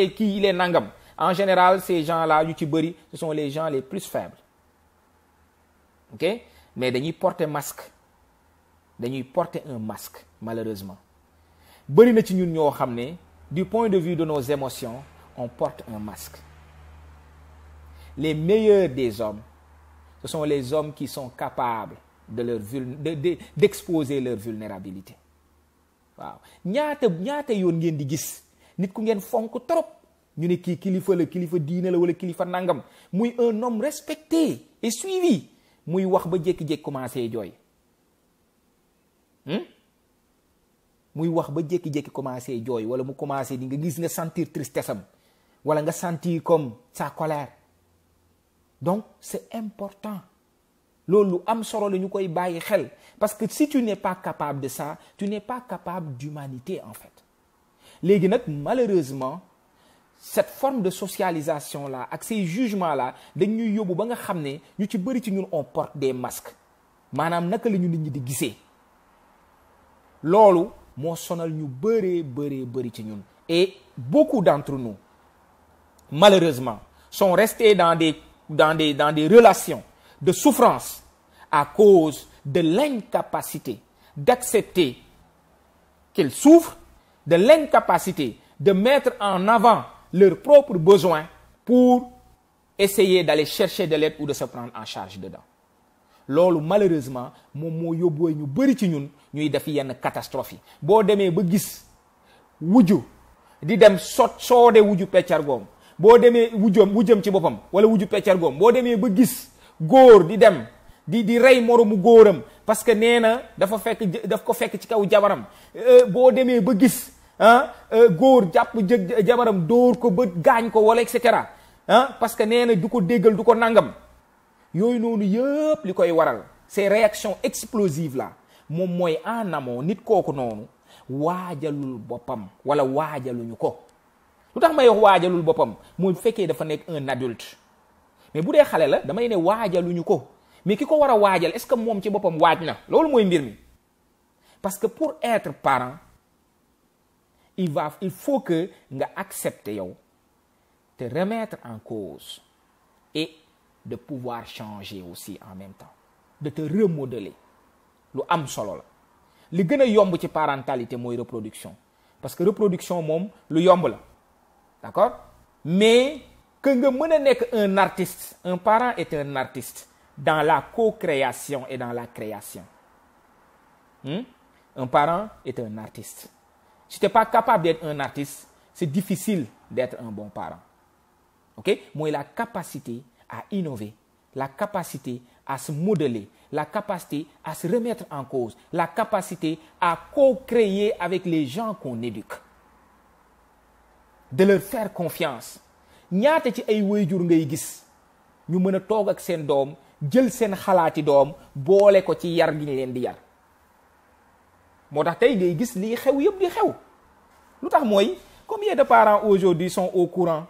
est nangam. En général, ces gens-là, ce sont les gens les plus faibles. Ok? Mais dañuy porter masque. Dañuy porter un masque, malheureusement. Bari na ci ñun ñoo xam ne, du point de vue de nos émotions, on porte un masque. Les meilleurs des hommes, ce sont les hommes qui sont capables d'exposer leur vulnérabilité. Waaw. ñaata yoon ngeen di gis nit ku ngeen fonk trop. ñu ne kii kilifa la kilifa diine la wala kilifa nangam muy un homme respecté et suivi muy wax ba jékki-jékki commencé jooy muy wax ba jékki-jékki commencé jooy wala mu commencé di nga gis nga sentir tristesse am wala nga sentir comme sa colère donc c'est important loolu lu am solo la ñu koy bàyyi xel parce que si tu n'es pas capable de ça tu n'es pas capable d'humanité en fait léegi nag malheureusement cette forme de socialisation là ak ces jugements là dañ ñuy yóbbu ba nga xam ne ñu ci bëri ci ñun on porte des masques maanaam naka la ñu nit ñi di gisee loolu moo sonal ñu bëri ci ñun et beaucoup d'entre nous malheureusement sont restés dans des relations de souffrance à cause de l'incapacité d'accepter qu'ils souffrent, de l'incapacité de mettre en avant leurs propres besoins pour essayer d'aller chercher de l'aide ou de se prendre en charge dedans loolu malheureusement moom moo yóbbooy ñu bëri ci ñun ñuy def yenn catastrophe yi boo demee ba gis wujju di dem soode wujju peccargoom boo demee wujjam ci boppam wala wujju peccargoom boo demee ba gis góor di dem di rey moromu góoram parce que nee na daf ko fekk ci kaw jabaram boo demee ba gis góor jàpp jabaram dóor ko ba gaañ ko wala et cetera parce que nee na du ko déggal du ko nangam yooyu noonu yëpp li koy waral ces réactions explosives là moom mooy en amont nit kooku noonu waajalul boppam wala waajaluñu ko lu tax may wax waajalul boppam mooy bu fekkee dafa nekk un adulte mais bu dee xale la damay ne waajaluñu ko mais ki ko war a waajal est-ce que moom ci boppam waaj na loolu mooy mbir mi parce que pour être parent il faut que nga accepter yow te remettre en cause et de pouvoir changer aussi en même temps de te remodeler lu am solo la li gën a yomb ci parentalité mooy reproduction parce que reproduction moom lu yomb la d'accord mais que nga mën a nekk un artiste un parent est un artiste dans la co-création et dans la création un parent est un artiste si tu n'es pas capable d'être un artiste c'est difficile d'être un bon parent ok mooy la capacité à innover la capacité à se modeler la capacité à se remettre en cause la capacité à co-créer avec les gens qu'on éduque de leur faire confiance ñaata ci ay waajur ngay gis ñu mën a toog ak seen doom jël seen xalaati doom boole ko ci yar gi ñu leen di yar moo tax tey ngay gis lii xew yëpp di xew lu tax mooy combien de parents aujourd'hui sont au courant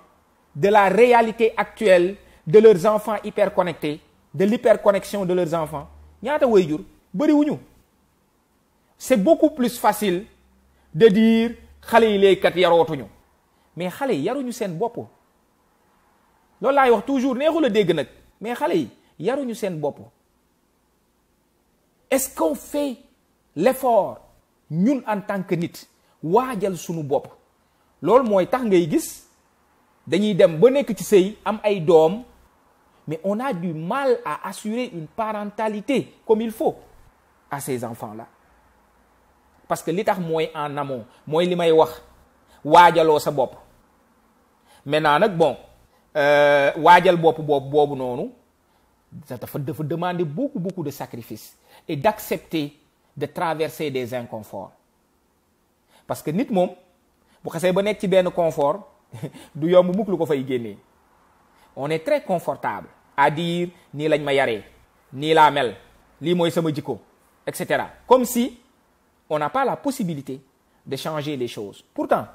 de la réalité actuelle de leurs enfants hyper connectés de l'hyperconnexion de leurs enfants ñaata waajur bëriwuñu. C'est beaucoup plus facile de dire xale yi léegi kat yarootuñu mais xale yi yaruñu seen bopp loolu laay wax toujours neexul a dégg nag mais xale yi yaruñu seen bopp. Est-ce qu'on fait l'effort ñun en tant que nit waajal sunu bopp loolu mooy tax ngay gis dañuy dem ba nekk ci sëy am ay doom mais on a du mal à assurer une parentalité comme il faut à ces enfants-là parce que li tax mooy en amont mooy li may wax waajaloo sa bopp maintenant nag bon waajal bopp boobu noonu dafa demander beaucoup de sacrifices et d'accepter de traverser des inconforts parce que nit moom bu xasee ba nekk ci benn confort du yomb mukk lu ko fay génnee. On est très confortable à dire nii lañ ma yaree nii laa mel lii mooy sama jikko etc. Comme si on n'a pas la possibilité de changer les choses. Pourtant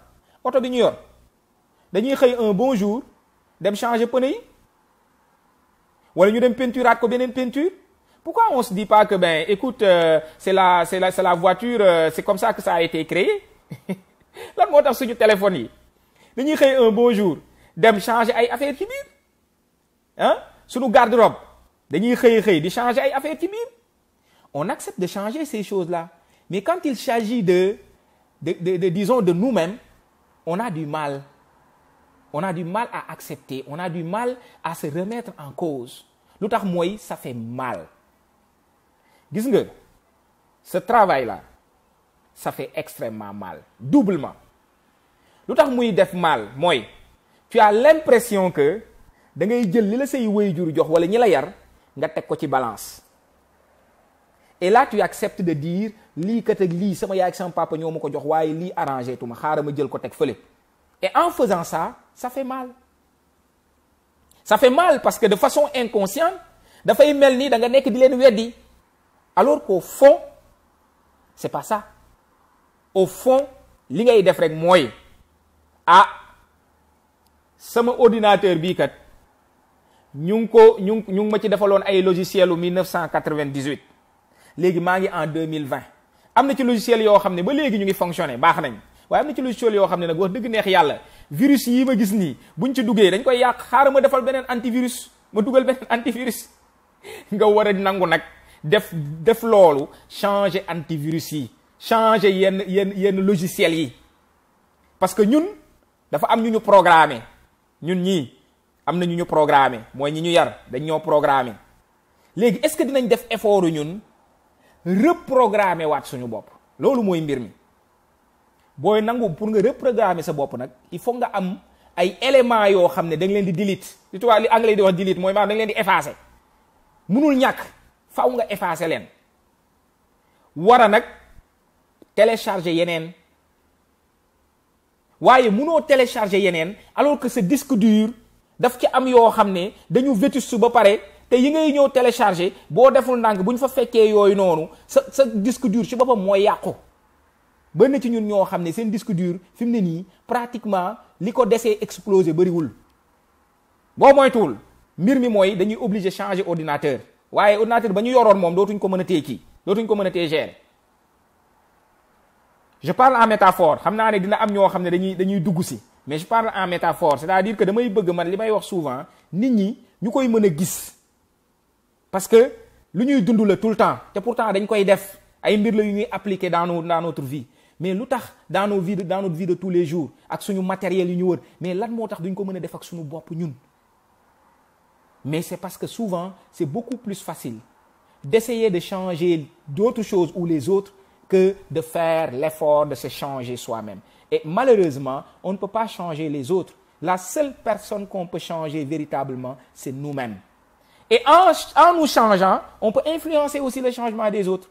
oto bi ñu yor dañuy xëy un bon jour dem changer pneu yi wala ñu dem peinturaat ko beneen peinture. Pourquoi on se dit pas que ben écoute c'est la voiture c'est comme ça que ça a été créé lan moo tax suñu téléphone yi dañuy xëy un bon jour dem changer ay affaire ci biir ah suñu garde-robe dañuy xëy di changer ay affaire ci biir. On accepte de changer ces choses-là mais quand il s'agit de disons de nous-mêmes on a du mal à accepter, on a du mal à se remettre en cause. Lu tax mooy ça fait mal. Gis nga ce travail-là ça fait extrêmement mal doublement. Lu tax muy def mal mooy tu as l'impression que da ngay jël li la say waajur jox wala ñi la yar nga teg ko ci balance et là tu acceptes de dire lii kat ak lii sama yaay ak sama papa ñoo ma ko jox waaye lii arrangé tuma xaaral ma jël ko teg fële. Et en faisant ça fait mal. Ça fait mal parce que de façon inconsciente dafay mel ni da nga nekk di leen weddi alors qu'au fond c'est pas ça. Au fond li ngay def rek mooy sama ordinateur bii kat ñu ngi ma ci defaloon ay logiciel u 1998 léegi maa ngi en 2020 am na ci logiciel yoo xam ne ba léegi ñu ngi fonctionner baax nañ waaye am na ci logiciel yoo xam ne nag wax dëgg neex yàlla virus yi ma gis nii buñ ci duggee dañ koy yàq xaaral ma defal beneen antivirus ma dugal beneen antivirus nga war a nangu nag def loolu changer antivirus yi changer yenn logiciel yi parce que ñun dafa am ñu programmer ñun ñii am na ñu programmer mooy ñi ñu yar dañ ñoo programmer léegi est-ce que dinañ def effort ñun reprogrammer waat suñu bopp loolu mooy mbir mi booy nangu pour nga reprogrammer sa bopp nag il faut nga am ay éléments yoo xam ne da nga leen di delete li tubaab li anglais di wax delete mooy maanaam da nga leen di effacer munul ñàkk faw nga effacer leen war a nag télécharger yeneen waaye munoo télécharger yeneen alors que ce disque dur daf ci am yoo xam ne dañu vétuste ba pare te yi ngay ñëw télécharger boo deful ndànk bu ñu fa fekkee yooyu noonu sa disque dur ci boppam mooy yàqu ba na ci ñun ñoo xam ne seen disque dur fi mu ne nii pratiquement li ko desee exploser bariwul boo moytuwul mbir mi mooy dañuy obligé changer ordinateur waaye ordinateur ba ñu yoroon moom dootuñ ko mën a téye kii dootuñ ko mën a téye gérer. Je parle en métaphore xam naa ne dina am ñoo xam ne dañuy dugg si mais je parle en métaphore c'est-à-dire que damay bëgg man li may wax souvent nit ñi ñu koy mën a gis parce que lu ñuy dund la tout le temps te pourtant dañ koy def ay mbir la yu ñuy appliquer dans notre vie mais lu tax dans notre vie de tous les jours ak suñu matériel yu ñu wër mais lan moo tax duñ ko mën a def ak suñu bopp ñun. Mais c'est parce que souvent c'est beaucoup plus facile d'essayer de changer d'autres choses ou les autres que de faire l'effort de se changer soi-même. Et malheureusement, on ne peut pas changer les autres. La seule personne qu'on peut changer véritablement, c'est nous-mêmes. Et en nous changeant, on peut influencer aussi le changement des autres.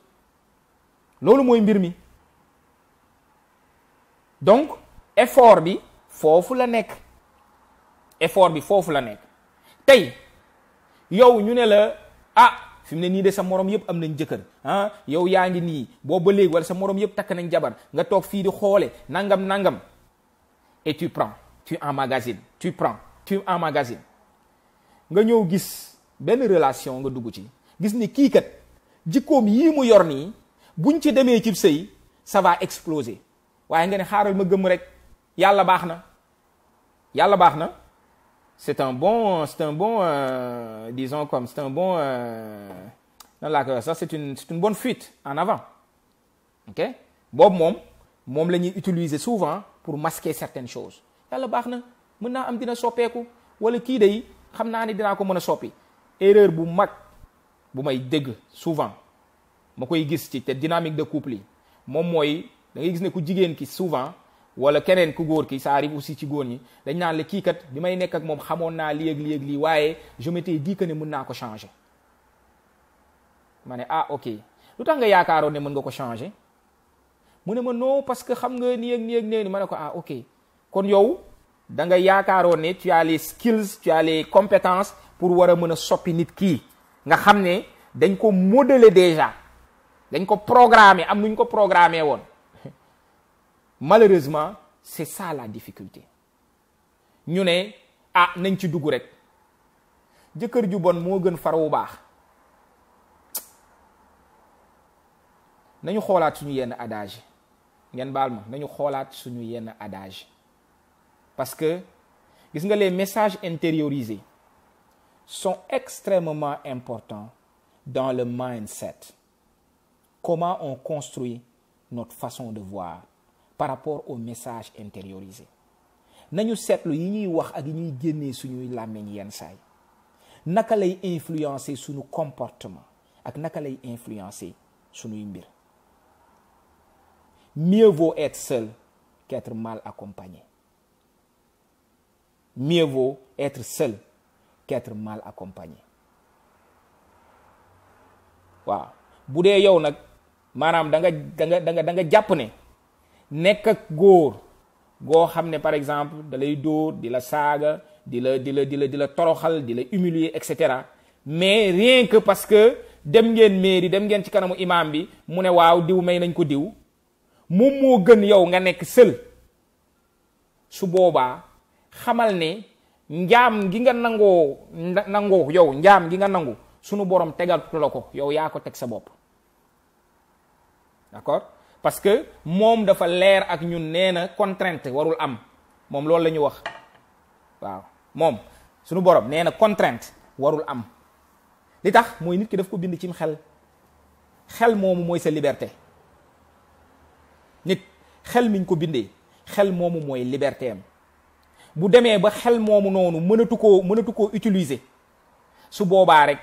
Loolu mooy mbir mi. Donc, effort bi foofu la nekk. Effort bi foofu la nekk. Tey yow ñu ne la fi mu ne nii de sa morom yëpp am nañ jëkkër yow yaa ngi nii boobu ba léegi wala sa morom yëpp takk nañ jabar nga toog fii di xoole nangam et tu emmagasines nga ñëw gis benn relation nga dugg ci gis ni kii kat jikkoom yii mu yor nii buñ ci demee ci sëy ça va exploser waaye nga ne xaaral ma gëm rek yàlla baax na yàlla baax na c'est un bon disons comme c'est un bon nan laa koy wax sax c'est une bonne fuite en avant ok boobu moom la ñuy utiliser souvent pour masquer certaines choses yàlla baax na mën naa am dina soppeeku wala kii day xam naa ni dinaa ko mën a soppi erreur bu mag bu may dégg souvent ma koy gis ci te dynamique de couple yi moom mooy da ngay gis ne ku jigéen ki souvent wala keneen ku góor ki ça arrive aussi ci góor ñi dañ naan la kii kat bi may nekk ak moom xamoon naa lii ak lii ak lii waaye je m'étais dit que ne mën naa ko changer ma ne ah ok lu tax nga yaakaaroon ne mën nga ko changer mu ne ma non parce que xam nga nii ak nii ak nii ma ne ko ah ok kon yow da nga yaakaaroon ne tu as les skills tu as les compétences pour war a mën a soppi nit kii nga xam ne dañ ko modeler déjà dañ ko programmer am nuñ ko programmer woon malheureusement c'est ça la difficulté ñu ne ah nañ ci dugg rek jëkkër ju bon moo gën far wu baax nañu xoolaat suñu yenn adage ngeen baal ma nañu xoolaat suñu yenn adage parce que gis nga les messages intériorisés sont extrêmement importants dans le mindset. Comment on construit notre façon de voir par rapport aux messages intériorisés. nañu seetlu yi ñuy wax ak yi ñuy génnee suñuy làmmiñ yenn saay naka lay influencer suñu comportement ak naka lay influencer suñuy mbir. Mieux vaut être seul qu'être mal accompagné. Mieux vaut être seul qu'être mal accompagné. waaw bu dee yow nag maanaam da nga jàpp ne nekk ak góor goo xam ne par exemple da lay dóor di la saaga di la toroxal di la humilier et cetera mais rien que parce que dem ngeen mairie dem ngeen ci kanamu imam bi mu ne waaw diw may nañ ko diw moom moo gën yow nga nekk seul su boobaa xamal ne njaam gi nga nangoo yow njaam gi nga nangu sunu borom tegal la ko yow yaa ko teg sa bopp d'accord parce que moom dafa leer ak ñun nee na contrainte warul am moom loolu la ñu wax waaw moom sunu borom nee na contrainte warul am li tax mooy nit ki daf ko bind cim xel moomu mooy sa liberté nit xel miñ ko bindee xel moomu mooy liberté am bu demee ba xel moomu noonu mënatu koo utiliser su boobaa rek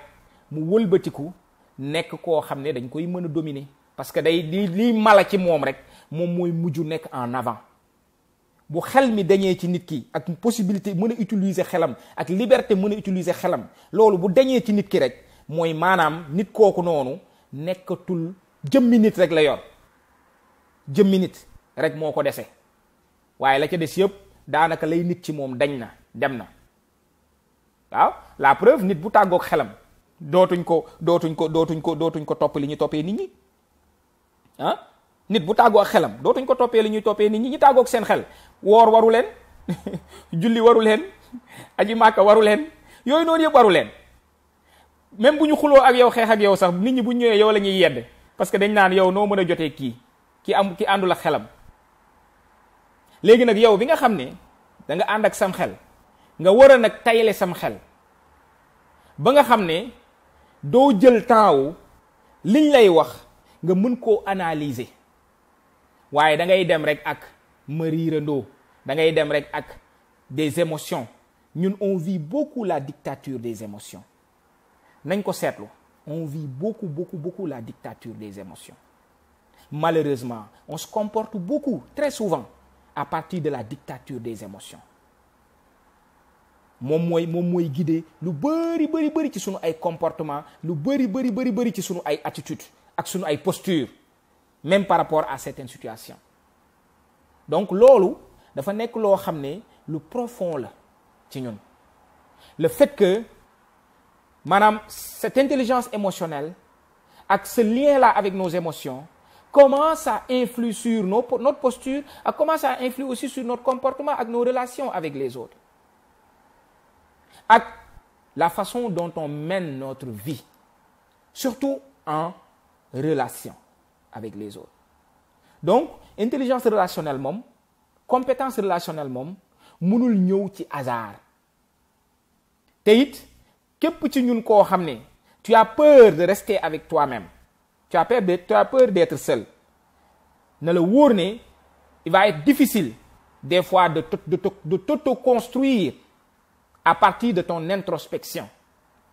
mu wëlbatiku nekk koo xam ne dañ koy mën a dominer parce que day liy mala ci moom rek moom mooy mujj nekk en avant bu xel mi dañee ci nit ki ak possibilité mën a utiliser xelam ak liberté mën a utiliser xelam loolu bu dañee ci nit ki rek mooy maanaam nit kooku noonu nekkatul jëmmi nit rek la yor jëmmi nit rek moo ko dese waaye la ca des yëpp daanaka lay nit ci moom dañ na dem na waaw la preuve nit bu tàggoog xelam dootuñ ko topp li ñu toppee nit ñi ah nit bu tàggoo ak xelam dootuñ ko toppee li ñuy toppee nit ñi ñi tàggoog seen xel woor waru leen julli waru leen aji màkka waru leen yooyu noonu yëpp waru leen même bu ñu xuloo ak yow xeex ak yow sax nit ñi bu ñu ñëwee yow la ñuy yedd parce que dañ naan yow noo mën a jotee ki àndul ak xelam léegi nag yow bi nga xam ne da nga ànd ak sam xel nga war a nag tayle sam xel ba nga xam ne doo jël temps wu liñ lay wax nga mën koo analyser waaye da ngay dem rek ak mariirandoo da ngay dem rek ak des émotions ñun on vit beaucoup la dictature des émotions nañ ko seetlu on vit beaucoup la dictature des émotions malheureusement on se comporte beaucoup très souvent à partir de la dictature des émotions moom mooy guider lu bëri ci sunu ay comportement lu bëri ci sunu ay attitude ak sunu ay posture même par rapport à certaines situations donc loolu dafa nekk loo xam ne lu profond la ci ñun le fait que maanaam cette intelligence émotionnelle ak ce lien là avec nos émotions comment ça influe sur notre posture ak comment ça influe aussi sur notre comportement ak nos relations avec les autres ak la façon dont on mène notre vie, surtout en relation avec les autres. Donc intelligence relationnelle moom, compétence relationnelle moom mënul ñëw ci hasard. te it képp ci ñun koo xam ne tu as peur de rester avec toi-même, tu as peur d'être seul, ne la wóor ne il va être difficile des fois de t'auto-construire à partir de ton introspection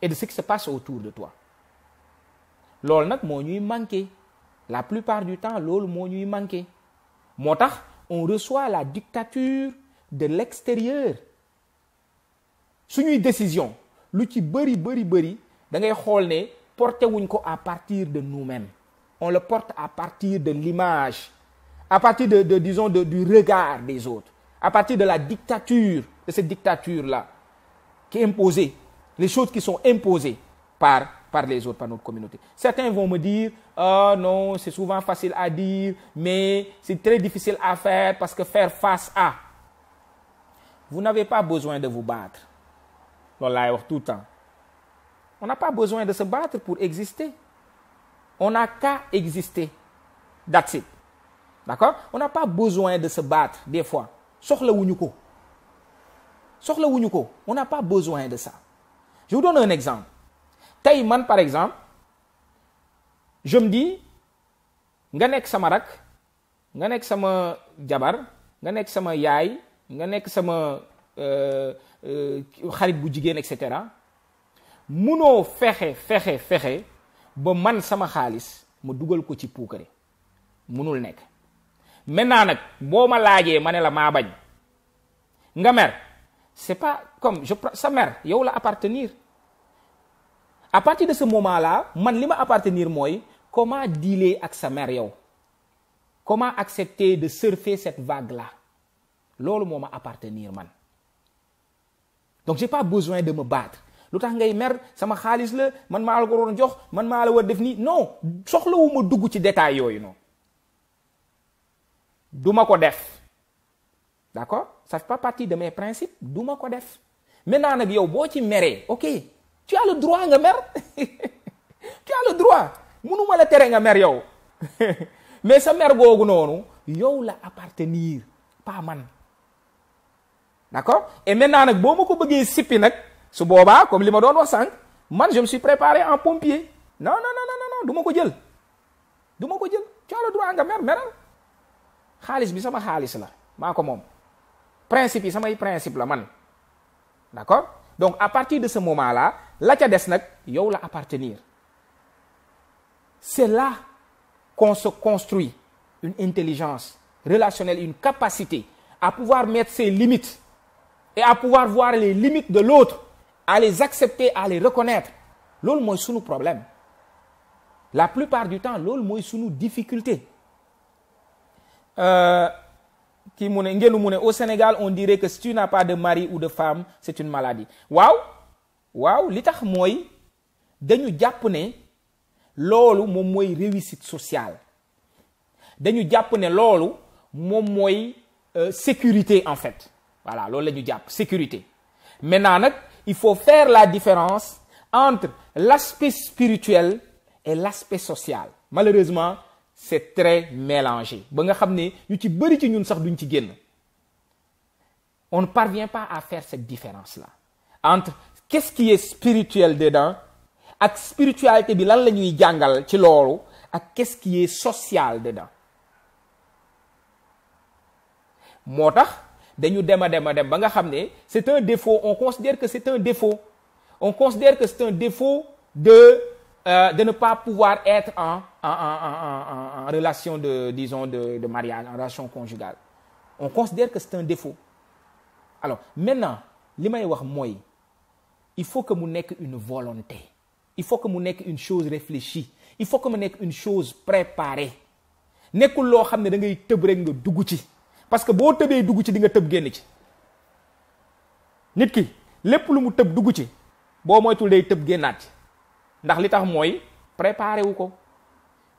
et de ce qui se passe autour de toi. loolu nag moo ñuy manqué la plupart du temps, loolu moo ñuy manqué moo tax on reçoit la dictature de l'extérieur. suñuy décision lu ci bëri da ngay xool ne porté wuñ ko à partir de nous-mêmes, on le porte à partir de l'image, à partir du regard des autres, à partir de la dictature, de cette dictature-là qui est imposée, les choses qui sont imposées par les autres, par notre communauté. Certains vont me dire non, c'est souvent facile à dire, mais c'est très difficile à faire parce que faire face à. Vous n'avez pas besoin de vous battre. loolu laay wax tout le temps. On n'a pas besoin de se battre pour exister. On n'a qu'à exister. That's it. D'accord? On n'a pas besoin de se battre des fois. soxlawuñu ko. On n'a pas besoin de ça. Je vous donne un exemple. tey man par exemple, je me dis nga nekk sama rak, nga nekk sama jabar, nga nekk sama yaay, nga nekk sama xarit bu jigéen, etc. munoo fexe ba man sama xaalis ma dugal ko ci puukare. munul nekk. maintenant nag boo ma laajee ma ne la maa bañ nga mer, c'est pas comme sa mer yow la appartenir. À partir de ce moment-là man li ma appartenir mooy comment dealer ak sa mer yow, comment accepter de surfer cette vague-là. loolu moo ma appartenir man. Donc j'ai pas besoin de me battre. lu tax ngay mer, sama xaalis la, man maa la ko doon jox, man maa la war def nii. Non, soxlawuma dugg ci détail yooyu non. duma ko def. D'accord? Ça fait pas partie de mes principes. duma ko def. Maintenant nag yow boo ci meree, ok, tu as le droit nga mer. Tu as le droit. Mënuma la tere nga mer yow. Mais sa mer googu noonu yow la appartenir, pas man. D'accord? Et maintenant nag boo ma ko bëggee sippi nag su boobaa comme li ma doon wax sànq, man je me suis préparé en pompier. Non du ma ko jël. Tu as le droit nga meral. xaalis bi sama xaalis la maa ko moom. principe yi samay principe la man. D'accord? Donc à partir de ce moment-là la ca des nag yow la appartenir. C'est là qu'on se construit une intelligence relationnelle, une capacité à pouvoir mettre ses limites et à pouvoir voir les limites de l'autre, à les accepter, à les reconnaître. loolu mooy sunu problème. La plupart du temps loolu mooy sunu difficulté. Kii mu ne ngelu mu ne au Sénégal on dirait que si tu n'as pas de mari ou de femme c'est une maladie. waaw li tax mooy dañu jàpp ne loolu moom mooy réussite sociale. dañu jàpp ne loolu moom mooy sécurité en fait. Voilà, loolu la ñu jàpp sécurité. Maintenant nag il faut faire la différence entre l'aspect spirituel et l'aspect social. Malheureusement c'est très mélangé ba nga xam ne ñu ci bëri ci ñun sax duñ ci génn. On ne parvient pas à faire cette différence-là entre qu'est-ce qui est spirituel dedans ak spiritualité bi lan la ñuy jàngal ci loolu ak qu'est-ce qui est social dedans. moo tax dañu dem ba nga xam ne c'est un défaut. On considère que c'est un défaut. On considère que c'est un défaut de ne pas pouvoir être en relation de mariage, en relation conjugale. On considère que c'est un défaut. Alors maintenant li may wax mooy il faut que mu nekk une volonté. Il faut que mu nekk une chose réfléchie. Il faut que mu nekk une chose préparée. nekkul loo xam ne da ngay tëb rek nga dugg ci. Parce que boo tëbee dugg ci di nga tëb génn ci. nit ki lépp lu mu tëb dugg ci boo moytul day tëb génnaat ci ndax li tax mooy préparé wu ko.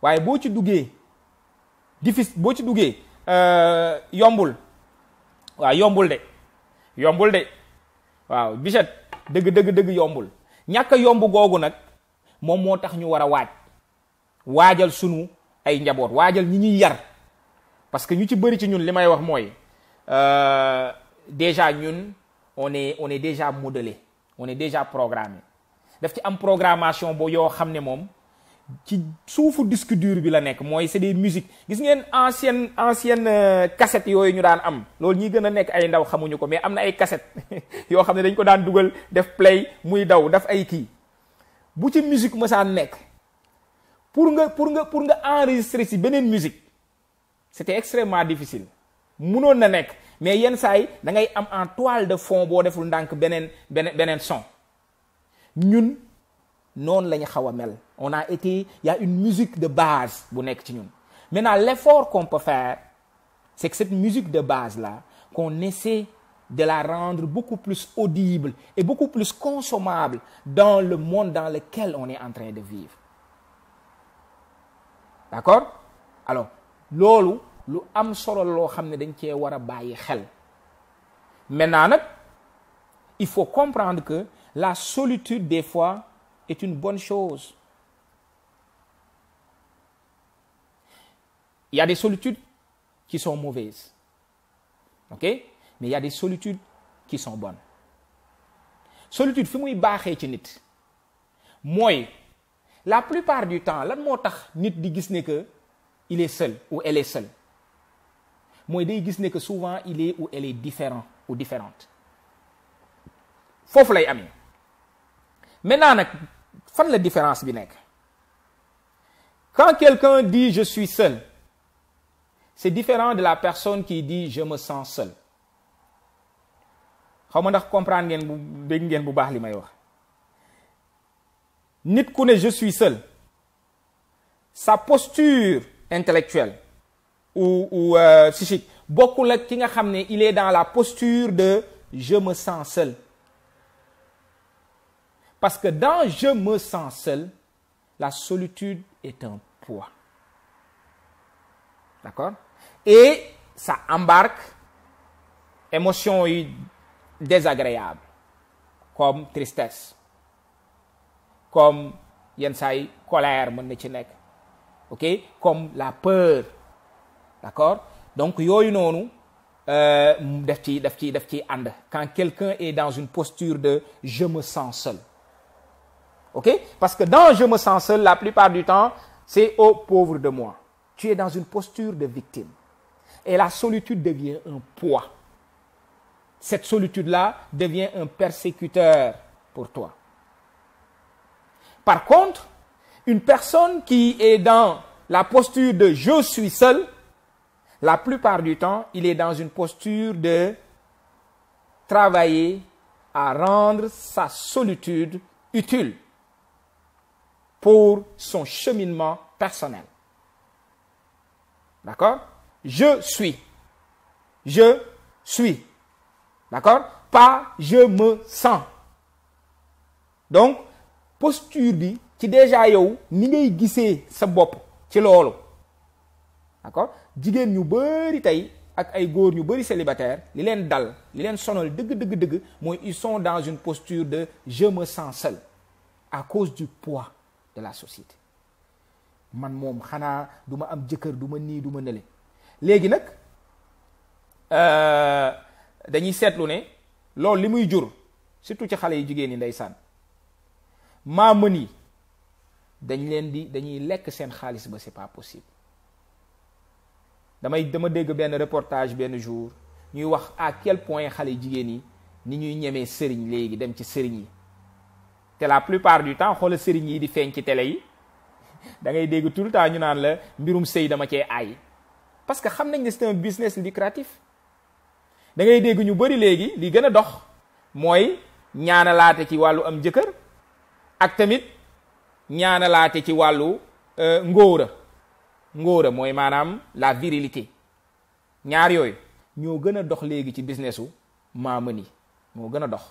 waaye boo ci duggee yombul. waaw yombul de waaw Bichette dëgg yombul. ñàkk a yomb googu nag moom moo tax ñu war a waajal sunu ay njaboot waajal ñi ñuy yar parce que ñu ci bëri ci ñun li may wax mooy déjà ñun on est déjà modelé on est déjà programmé daf ci am programmation boo yoo xam ne moom ci suufu disque dur bi la nekk mooy c'est des musiques gis ngeen ancienne cassette yooyu ñu daan am loolu ñi gën a nekk ay ndaw xamuñu ko mais am na ay cassette yoo xam ne dañ ko daan dugal def play muy daw daf ay kii bu ci musique mësaan nekk pour nga enregistrer ci beneen musique c'était extrêmement difficile munoon na nekk mais yenn saa yi da ngay am en toile de fond boo deful ndànk beneen son ñun noonu la ñu xaw a mel on a été il y a une musique de base bu nekk ci ñun maintenant l'effort qu'on peut faire c'est que cette musique de base là qu'on essaie de la rendre beaucoup plus audible et beaucoup plus consommable dans le monde dans lequel on est en train de vivre d'accord alors loolu lu am solo loo xam ne dañ cee war a bàyyi xel maintenant nag il faut comprendre que la solitude des fois est une bonne chose. Il y a des solitudes qui sont mauvaises, ok, mais il y a des solitudes qui sont bonnes. Solitude fi muy baaxee ci nit mooy la plupart du temps lan moo tax nit di gis ne que il est seul ou elle est seule mooy day gis ne que souvent il est ou elle est différent ou différente foofu lay amee maintenant nag fan la différence bi nekk quand quelqu'un dit je suis seul c'est différent de la personne qui dit je me sens seul xaw ma ndax comprendre ngeen bu dégg ngeen bu baax li may wax nit ku ne je suis seul sa posture intellectuelle ou psychique bokkul ak ki nga xam ne il est dans la posture de je me sens seul parce que dans je me sens seul la solitude est un poids d'accord et ça embarque émotions yi désagréables comme tristesse comme yenn saa yi colère mën na ci nekk ok comme la peur d'accord donc yooyu noonu daf ci ànd quand quelqu'un est dans une posture de je me sens seul ok parce que dans je me sens seul la plupart du temps c'est oh pauvre de moi tu es dans une posture de victime et la solitude devient un poids cette solitude-là devient un persécuteur pour toi par contre une personne qui est dans la posture de je suis seul la plupart du temps il est dans une posture de travailler à rendre sa solitude utile pour son cheminement personnel d'accord je suis d'accord pas je me sens donc posture bi ci déjà yow ni ngay gisee sa bopp ci loolu d'accord jigéen ñu bari tey ak ay góor ñu bari célibataire li leen dal li leen sonal dëgg mooy ils sont dans une posture de je me sens seul à cause du poids de la société man moom xanaa du ma am jëkkër du ma nii du ma nële léegi nag dañuy seetlu ne loolu li muy jur surtout ci xale yi jigéen ñi ndeysaan maa mën yi dañuy lekk seen xaalis ba c'est pas possible dama dégg benn reportage benn jour ñuy wax à quel point xale jigéen yi ni ñuy ñemee sëriñ léegi dem ci sëriñ yi te la plupart du temps xoola sëriñ yi di feeñ ci télé yi da ngay dégg tout le temps ñu naan la mbirum sëy dama cee aay parce que xam nañ ne c'est un business lucratif da ngay dégg ñu bari léegi li gën a dox mooy ñaanalaate ci wàllu am jëkkër ak tamit ñaanalaate ci wàllu ngóora mooy maanaam la virilité ñaar yooyu ñoo gën a dox léegi ci businessu maamën yi moo gën a dox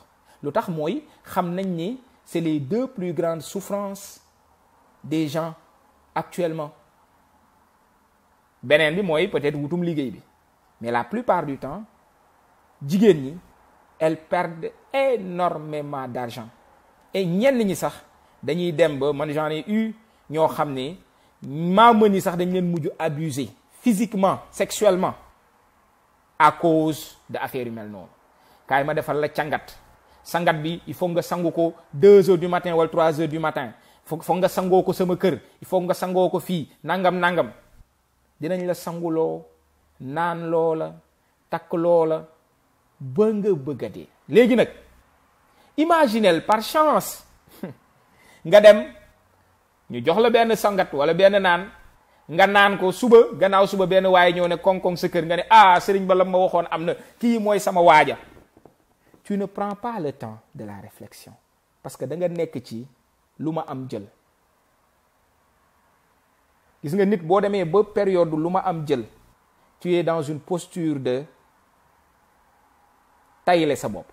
lu tax mooy xam nañ ni c'est les deux plus grandes souffrances des gens actuellement beneen bi mooy peut-être wutum liggéey bi mais la plupart du temps jigéen ñi elles perdent énormément d'argent et ñenn ñi sax dañuy dem ba man j'en ai eu ñoo xam ne maamën yi sax dañ leen mujj abuser physiquement sexuellement à cause de affaire yu mel noonu. kaay ma defal la sangat bi il faut nga sangu ko 2 heures du matin wala 3 heures du matin foog nga sangoo ko sama kër il faut nga sangoo ko fii nangam dinañ la sanguloo naan loola takk loola ba nga bëgg a dee. léegi nag imaginel par chance nga dem ñu jox la benn sangat wala benn naan nga naan ko suba gannaaw suba benn waaye ñëw ne koŋ-koŋ sa kër nga ne sëriñ ba la ma waxoon am na kii mooy sama waaja. Tu ne prends pas le temps de la réflexion parce que da nga nekk ci lu ma am jël. gis nga nit boo demee ba période lu ma am jël tu es dans une posture de tayle sa bopp.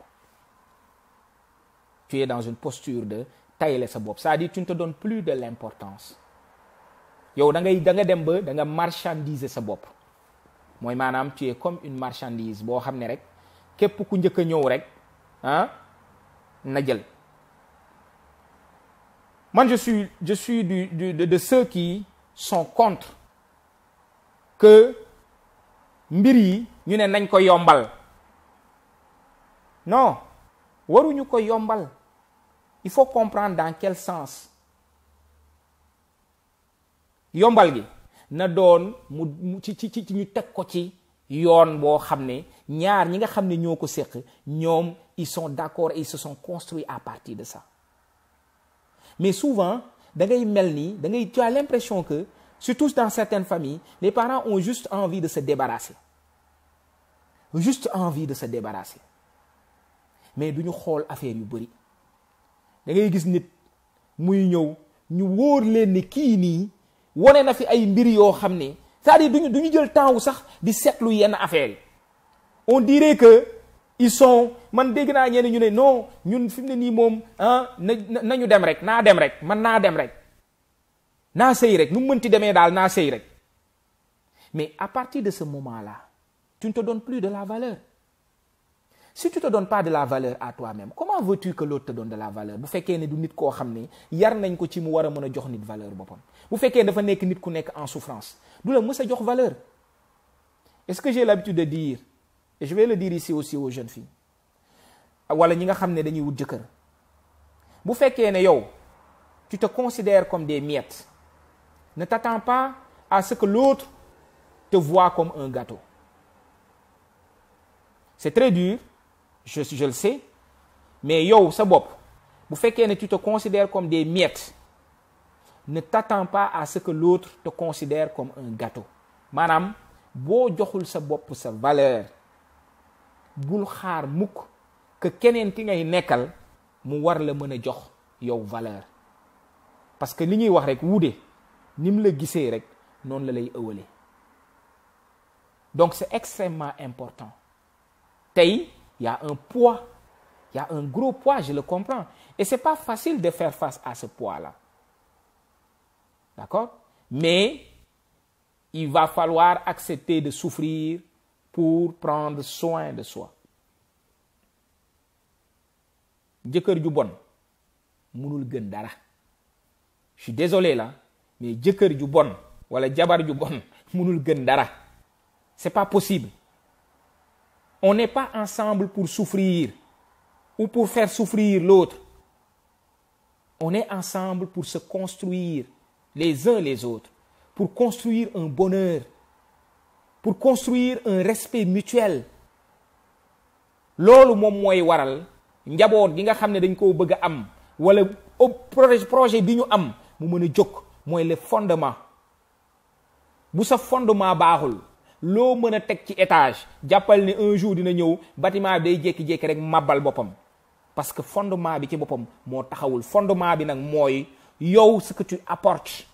Tu es dans une posture de tayle sa bopp, c'est-à-dire tu ne te donnes plus de l'importance. yow da nga dem ba da nga marchandiser sa bopp mooy maanaam tu es comme une marchandise boo xam ne rek képp ku njëkk a ñëw rek na jël. man je suis de ceux qui sont contre que mbir yi ñu ne nañ ko yombal. non waruñu ko yombal. il faut comprendre dans quel sens. yombal gi na doon mu ci ñu teg ko ci yoon boo xam ne ñaar ñi nga xam ne ñoo ko séq ñoom ils sont d'accord et ils se sont construits à partir de ça. mais souvent da ngay mel ni tu as l'impression que surtout dans certaines familles les parents ont juste envie de se débarrasser. mais duñu xool affaire yu bari. da ngay gis nit muy ñëw ñu wóor leen ni kii nii wone na fi ay mbir yoo xam ne c'est-à-dire duñu jël temps wu sax di seetlu yenn affaires yi. on dirait que ils sont man dégg naa ñenn ñu ne non ñun fi mu ne nii moom nañu dem rek naa dem rek man naa dem rek naa sëy rek nu mu mënti demee daal naa sëy rek. mais à partir de ce moment-là tu ne te donnes plus de la valeur. si tu te donnes pas de la valeur à toi-même comment veux-tu que l'autre te donne de la valeur bu fekkee ne du nit koo xam ne yar nañ ko ci mu war a mën a jox nit valeur boppam. bu fekkee dafa nekk nit ku nekk en souffrance du la mës a jox valeur. est-ce que j'ai l'habitude de dire et je vais le dire ici aussi aux jeunes filles wala ñi nga xam ne dañuy wut jëkkër bu fekkee ne yow tu te considères comme des miettes ne t'attends pas à ce que l'autre te voie comme un gâteau. c'est très dur je le sais mais yow sa bopp bu fekkee ne tu te considères comme des miettes ne t'attends pas à ce que l'autre te considère comme un gâteau. maanaam boo joxul sa bopp sa valeur bul xaar mukk que keneen ki ngay nekkal mu war la mën a jox yow valeur parce que li ñuy wax rek wuude ni mu la gisee rek noonu la lay ëwalee. donc c'est extrêmement important. tey y a un poids, y a un gros poids, je le comprends et c'est pas facile de faire face à ce poids-là. D'accord? Mais il va falloir accepter de souffrir pour prendre soin de soi. jëkkër ju bon mënul gën dara. Je suis désolé là mais jëkkër ju bon wala jabar ju bon mënul gën dara. C'est pas possible. On n'est pas ensemble pour souffrir ou pour faire souffrir l'autre. On est ensemble pour se construire les uns les autres, pour construire un bonheur, pour construire un respect mutuel. loolu moom mooy waral njaboot gi nga xam ne dañ koo bëgg a am wala projet bi ñu am mu mën a jóg mooy le fondement. bu sa fondement baaxul loo mën a teg ci étage jàppal ne un jour dina ñëw bâtiment bi day jékki-jékki rek màbbal boppam parce que fondement bi ci boppam moo taxawul. fondement bi nag mooy yow ce que tu apportes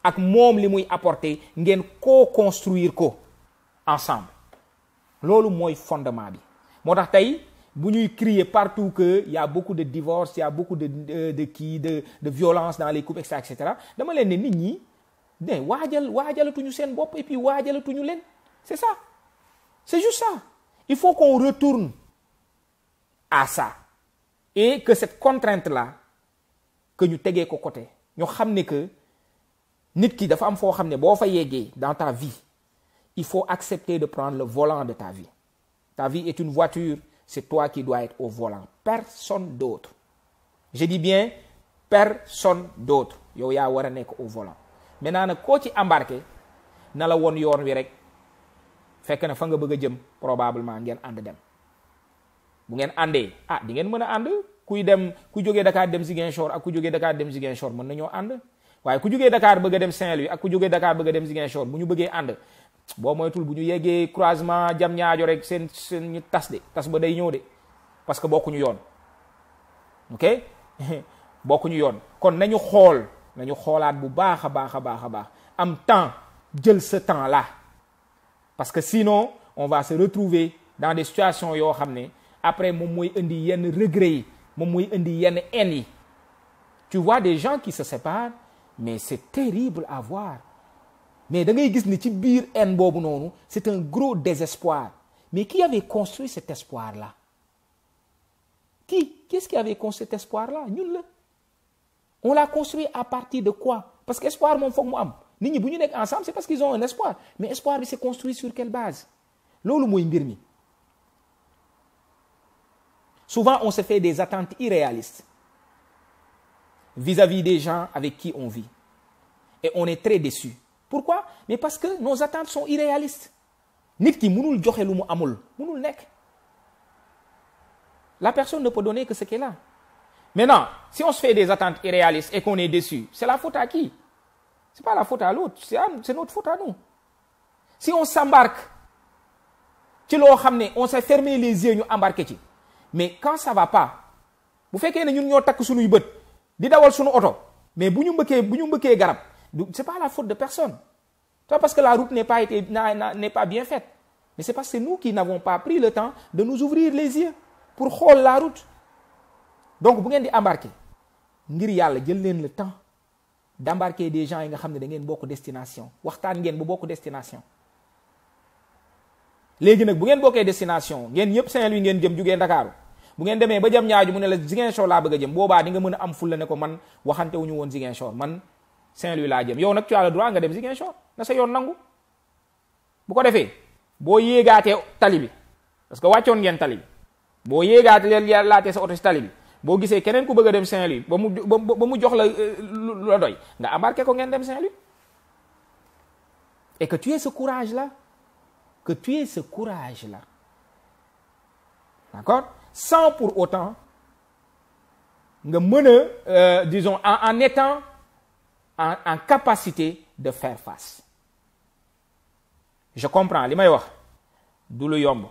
ak moom li muy apporter ngeen co-construire ko ensemble. loolu mooy fondement bi. moo tax tey bu ñuy crier partout que y a beaucoup de divorces, y a beaucoup de violence dans les couples et cetera dama leen ne nit ñi ne waajalatuñu seen bopp et puis waajalatuñu leen. C'est ça. C'est juste ça. Il faut qu'on retourne à ça. Et que cette contrainte-là que ñu tegee ko côté ñu xam ne que nit ki dafa am foo xam ne boo fa yeggee dans ta vie il faut accepter de prendre le volant de ta vie. Ta vie est une voiture, c'est toi qui dois être au volant, personne d'autre. Je dis bien personne d'autre. Yow yaa war a nekk au volant. Maintenant nag koo ci embarqué na la woon yoon wi rek fekk na fa nga bëgg a jëm probablement ngeen ànd dem. Bu ngeen àndee di ngeen mën a ànd ku jógee Dakar dem Ziguinchor ak ku jógee Dakar dem Ziguinchor mën nañoo ànd waaye ku jógee Dakar bëgg a dem Saint-Louis ak ku jógee Dakar bëgg a dem Ziguinchor bu ñu bëggee ànd boo moytul bu ñu yeggee croisement jam ñaajo rek seen ñu tas ba day ñëw de parce que bokkuñu yoon ok bokkuñu yoon kon nañu xoolaat bu baax a baax am temps jël ce temps là parce que sinon on va se retrouver dans des situations yoo xam ne après moom mooy indi yenn regrets yi moom mooy indi yenn haine yi tu vois des gens qui se séparent mais c'est terrible à voir mais da ngay gis ni ci biir haine boobu noonu c'est un gros désespoir mais qui avait construit cet espoir là qu'est-ce qui avait construit cet espoir là ñun la on l'a construit à partir de quoi parce que espoir moom foog mu am nit ñi bu ñu nekk ensemble c'est parce qu'ils ont un espoir mais espoir bi c'est construit sur quelle base loolu mooy mbir mi souvent on se fait des attentes irréalistes vis-à-vis des gens avec qui on vit et on est très déçus. Pourquoi? Mais parce que nos attentes sont irréalistes. Nit ki mënul joxe lu mu amul mënul nekk. La personne ne peut donner que ce qu'elle a. Maintenant, si on se fait des attentes irréalistes et qu'on est déçu, c'est la faute à qui? C'est pas la faute à l'autre, c'est notre faute à nous. Si on s'embarque ci loo xam ne on s'est fermé les yeux ñu embarqué ci mais quand ça va pas bu fekkee ne ñun ñoo takk suñuy bët di dawal suñu oto mais bu ñu mbëkkee garab c'est pas la faute de personne. C'est parce que la route n'est pas bien faite. Mais c'est parce que c'est nous qui n'avons pas pris le temps de nous ouvrir les yeux pour xool la route. Donc bu ngeen di embarquer ngir yàlla jël leen le temps d'embarquer des gens yi nga xam ne da ngeen bokk destination waxtaan ngeen bu bokk destination. léegi nag bu ngeen bokkee destination ngeen ñëpp Saint-Louis ngeen jëm jugee Ndakaaru bu ngeen demee ba jëm ñaaju mu ne la Ziguinchor laa bëgg a jëm boobaa di nga mën a am fulla ne ko man waxante wuñu woon Ziguinchor man Saint-Louis laa jëm yow nag tu as le droit nga dem Ziguinchor na sa yoon nangu bu ko defee boo yéegaatee tali bi parce que wàccoon ngeen tali bi boo yéegaatee laatee sa oto si tali bi boo gisee keneen ku bëgg a dem Saint-Louis ba mu jox la lu la doy nga embarqué ko ngeen dem Saint-Louis et que tu aies ce courage là d'accord sans pour autant nga mën a disons en étant en capacité de faire face. Je comprends li may wax du lu yomb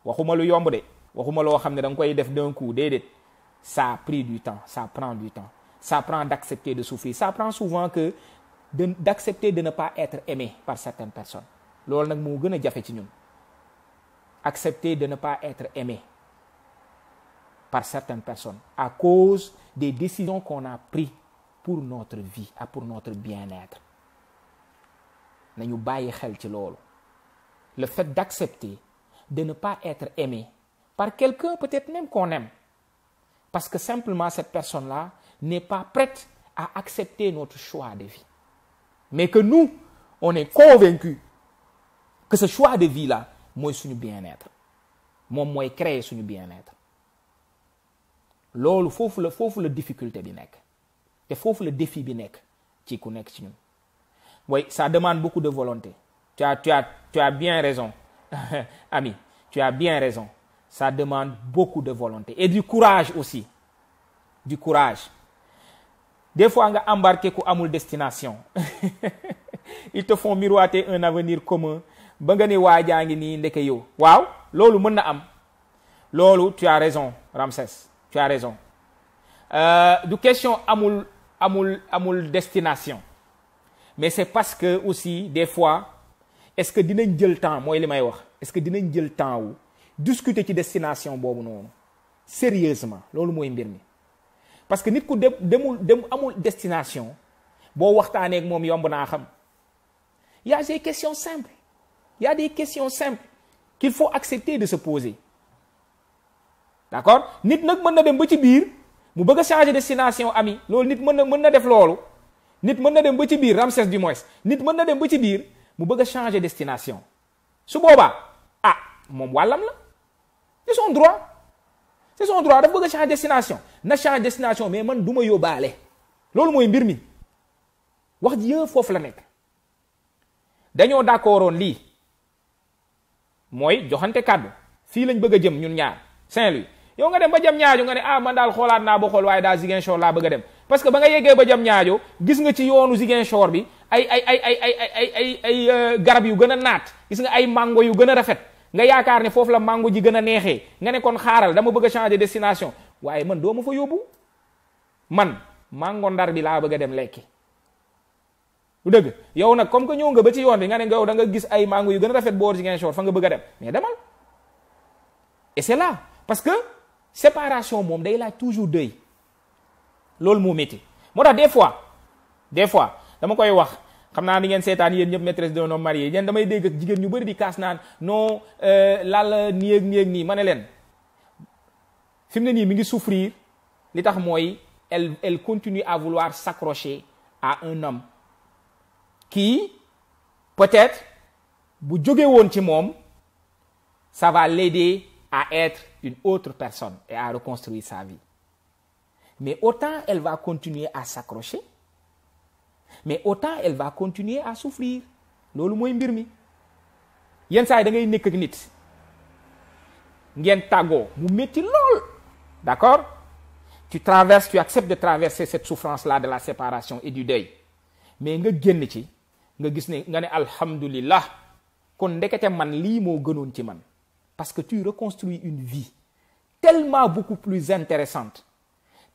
waxuma lu yomb de waxuma loo xam ne da nga koy def d'un coup déedéet ça a pris du temps ça prend du temps ça prend d'accepter de souffrir ça prend souvent que d'accepter de ne pas être aimé par certaines personnes loolu nag moo gën a jafe ci ñun accepter de ne pas être aimé par certaines personnes à cause des décisions qu'on a prises pour notre vie et pour notre bien-être nañu bàyyi xel ci loolu le fait d'accepter de ne pas être aimé par quelqu'un peut-être même qu'on aime parce que simplement cette personne-là n'est pas prête à accepter notre choix de vie mais que nous on est convaincus que ce choix de vie-là mooy suñu bien-être moom mooy créer suñu bien-être loolu foofu la difficulté bi nekk te foofu le défi bi nekk ci ku nekk ci ñun oui ça demande beaucoup de volonté tu as bien raison ami tu as bien raison ça demande beaucoup de volonté et du courage aussi du courage des fois nga embarqué ku amul destination ils te font miroiter un avenir commun ba nga ne waajaa ngi nii ndeke yow waaw loolu mën na am loolu tu as raison Ramsès tu as raison du question amul destination mais c'est parce que aussi des fois est-ce que dinañ jël temps mooy li may wax est-ce que dinañ jël temps wu discuter ci destination boobu noonu sérieusement loolu mooy mbir mi parce que nit ku dem amul destination boo waxtaanee ak moom yomb naa xam y a des questions simples il y a des questions simples qu'il faut accepter de se poser d'accord nit nag mën na dem ba ci biir mu bëgg a changer destination ami loolu nit mën na def loolu nit mën na dem ba ci biir Ramsès du moins nit mën na dem ba ci biir mu bëgg a changer destination su boobaa ah moom wàllam la c'est son droit dafa bëgg a changer destination na changer destination mais man du ma yóbbaale loolu mooy mbir mi wax ji yëpp foofu la nekk dañoo d'accordoon lii mooy joxante kàddu fii lañ bëgg a jëm ñun ñaar Saint-Louis yow nga dem ba jam ñaajo nga ne ah man daal xoolaat naa ba xool waaye daal Ziguinchor laa bëgg a dem parce que ba nga yeggee ba jam ñaajo gis nga ci yoonu Ziguinchor bi ay garab yu gën a naat gis nga ay mango yu gën a rafet nga yaakaar ne foofu la mango ji gën a neexee nga ne kon xaaral dama bëgg a changer destination waaye man doo ma fa yóbbu man mango ndar bi laa bëgg a dem lekki lu dëgg yow nag comme que ñëw nga ba ci yoon bi nga ne nga yow da nga gis ay mango yu gën a rafet boor Ziguinchor fa nga bëgg a dem mais demal et c'est là parce que séparation moom day laaj toujours deuil loolu moo métti moo tax des fois dama koy wax xam naa ni ngeen seetaan yéen ñëpp maîtresse d'un homme marié yéen damay dégg ak jigéen ñu bëri di kaas naan non laal nii ak nii ma ne leen fi mu ne nii mi ngi souffrir li tax mooy elle continue à vouloir s'accrocher à un homme qui peut-être bu jóge woon ci moom ça va l'aider à être une autre personne et à reconstruire sa vie mais autant elle va continuer à s'accrocher mais autant elle va continuer à souffrir loolu mooy mbir mi yenn saa yi da ngay nekk ak nit ngeen tàggoo mu métti lool d'accord tu acceptes de traverser cette souffrance-là de la séparation et du deuil mais nga génn ci nga gis ne nga ne alhamdulillah kon ndekete man lii moo gënoon ci man parce que tu reconstruis une vie tellement beaucoup plus intéressante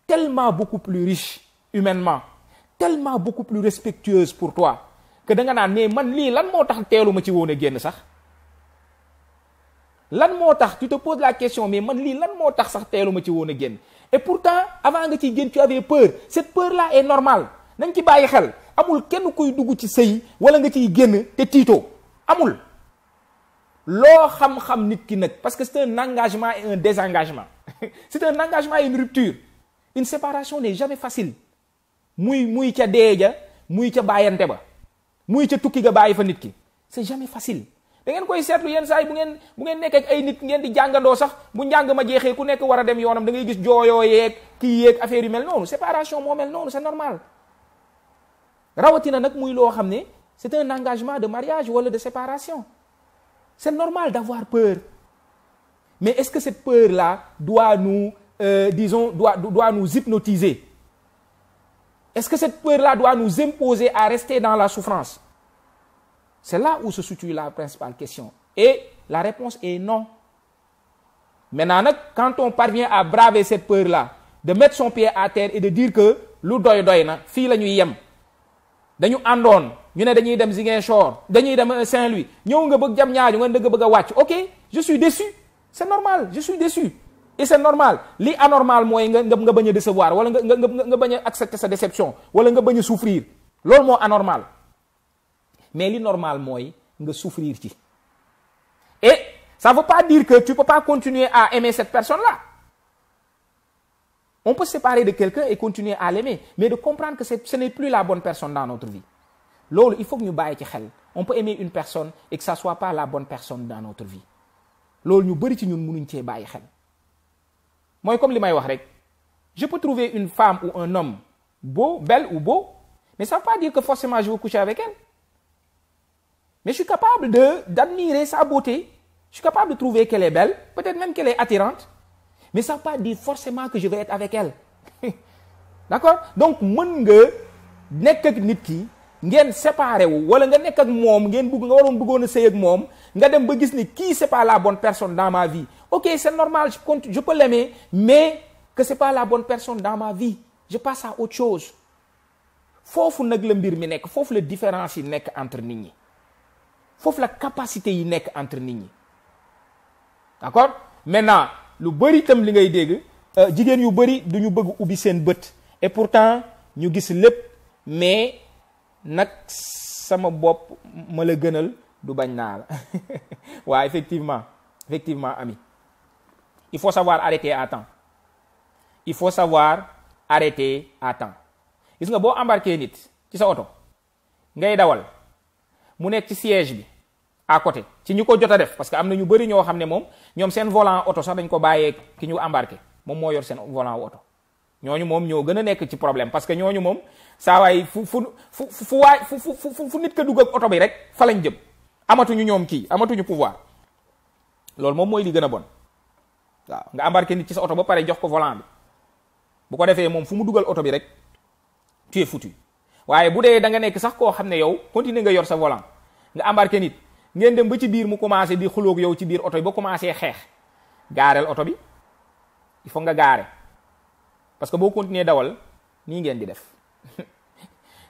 tellement beaucoup plus riche humainement tellement beaucoup plus respectueuse pour toi que da nga naan mais man lii lan moo tax teelu ma ci woon a génn sax lan moo tax tu te poses la question mais man lii lan moo tax sax teelu ma ci woon a génn et pourtant avant nga ciy génn tu avais peur cette peur là est normale nañ ci bàyyi xel amul kenn kuy dugg ci sëy wala nga ciy génn te tiitoo amul loo xam-xam nit ki nag parce que c'est un engagement et un désengagement c'est un engagement et une rupture une séparation n'est jamais facile muy ca deeja muy ca bàyyante ba muy ca tukki ga bàyyi fa nit ki c'est jamais facile da ngeen koy seetlu yenn saa yi bu ngeen nekk ak ay nit ngeen di jàngandoo sax bu njàng ma jeexee ku nekk war a dem yoonam da ngay gis jooyoo yeeg kii yeeg affaire yu mel noonu séparation moo mel noonu c'est normal rawatina nag muy loo xam ne c'est un engagement de mariage wala de séparation c'est normal d'avoir peur mais est-ce que cette peur-là doit nous doit nous hypnotiser? Est-ce que cette peur-là doit nous imposer à rester dans la souffrance? C'est là où se situe la principale question. Et la réponse est non. Maintenant, quand on parvient à braver cette peur-là, de mettre son pied à terre et de dire que lu doy doy na fii la ñuy yem dañu àndoon ñu ne dañuy dem Ziguinchor dañuy dem Saint-Louis ñëw nga bëgg jam ñaaju nga bëgg a wàcc ok je suis déçu c'est normal je suis déçu et c'est normal li anormal mooy nga bañ a décevoir wala nga bañ a accepter sa déception wala nga bañ a souffrir loolu moo anormal mais li normal mooy nga souffrir ci et ça veut pas dire que tu peux pas continuer à aimer cette personne-là. On peut se séparer de quelqu'un et continuer à l'aimer, mais de comprendre que ce n'est plus la bonne personne dans notre vie. Loolu il faut que ñu bàyyi ci xel. On peut aimer une personne et que ça soit pas la bonne personne dans notre vie. Loolu ñu bari ci ñun mënuñ cee bàyyi xel. Mooy comme li may wax rek. Je peux trouver une femme ou un homme beau, belle ou beau, mais ça ne veut pas dire que forcément je veux coucher avec elle. Mais je suis capable d'admirer sa beauté. Je suis capable de trouver qu'elle est belle, peut-être même qu'elle est attirante. Mais ça ne veut pas dire forcément que je vais être avec elle. D'accord? Donc mën nga nekk ak nit ki ngeen séparé wu wala nga nekk ak moom ngeen nga waroon bëggoon a sëy ak moom nga dem ba gis ni kii c'est pas la bonne personne dans ma vie. Ok, c'est normal, je peux l'aimer, mais que c'est pas la bonne personne dans ma vie. Je passe à autre chose. Foofu nag la mbir mi nekk, foofu la différence yi nekk entre nit ñi. Foofu la capacité yi nekk entre nit ñi. D'accord? Maintenant lu bëri itam li ngay dégg jigéen yu bëri du ñu bëgg ubbi seen bët et pourtant ñu gis lépp mais nag sama bopp ma la gënal du bañ naa la waaw effectivement ami il faut savoir arrêter à temps il faut savoir arrêter à temps. Gis nga boo embarqué nit ci sa oto ngay dawal mu nekk ci siège bi à côté ci ñu ko jot a def parce que am na ñu bëri ñoo xam ne moom ñoom seen volant oto sax dañ ko bàyyee ki ñu embarqué moom moo yor seen volant oto ñooñu moom ñoo gën a nekk ci problème parce que ñooñu moom saa waay fu nit ka dugg ak oto bi rek fa lañ jëm amatuñu ñoom kii amatuñu pouvoir loolu moom mooy li gën a bon waaw nga embarqué nit ci sa oto ba pare jox ko volant bi bu ko defee moom fu mu dugal oto bi rek tu es foutu waaye bu dee da nga nekk sax koo xam ne yow continuer nga yor sa volant nga embarqué nit ngeen dem ba ci biir mu commencé di xuloog yow ci biir oto bi ba commencé xeex gaareel oto bi il faut nga gaare parce que boo continuer dawal nii ngeen di def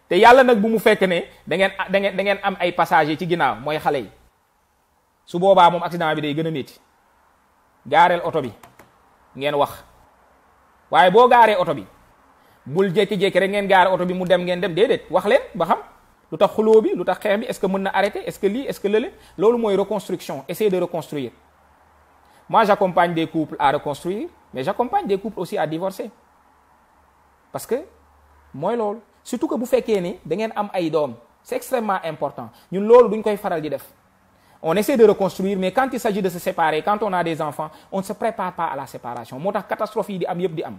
te yàlla nag bu mu fekk ne da ngeen am ay passagers ci ginnaaw mooy xale yi su boobaa moom accident bi day gën a métti gaareel oto bi ngeen wax waaye boo gaaree oto bi bul jékki-jékki rek ngeen gaare oto bi mu dem ngeen dem déedéet wax leen ba xam lu tax xuloo bi lu tax xeex bi est-ce que mën na arrêter est-ce que lii est-ce que lële loolu mooy reconstruction essayer de reconstruire. Moi j'accompagne des couples à reconstruire mais j'accompagne des couples aussi à divorcer parce que mooy loolu surtout que bu fekkee ni da ngeen am ay doom c'est extrêmement important ñun loolu duñ koy faral di def on essaie de reconstruire mais quand il s'agit de se séparer quand on a des enfants on ne se prépare pas à la séparation moo tax catastrophe yi di am yëpp di am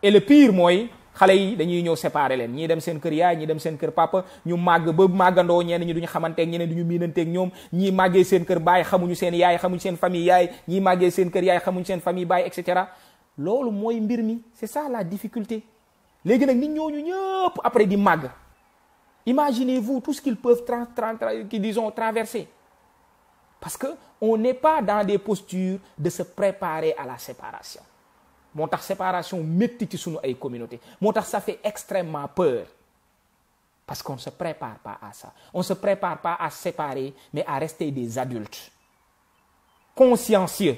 et le pire mooy xale yi dañuy ñëw séparer leen ñii dem seen kër yaay ñii dem seen kër papa ñu màgg ba màggandoo ñenn ñi duñu xamanteeg ñeneen duñu miinanteeg ñoom ñii màggee seen kër baay xamuñu seen yaay xamuñu seen famille yaay ñii màggee seen kër yaay xamuñu seen famille baay et cetera loolu mooy mbir mi c'est ça la difficulté léegi nag nit ñooñu ñëpp après di màgg imaginez-vous tout ce qu'ils peuvent traverser parce que on n'est pas dans des postures de se préparer à la séparation moo tax séparation métti ci sunu ay communauté moo tax ça fait extrêmement peur parce qu'on ne se prépare pas à ça on ne se prépare pas à se séparer mais à rester des adultes consciencieux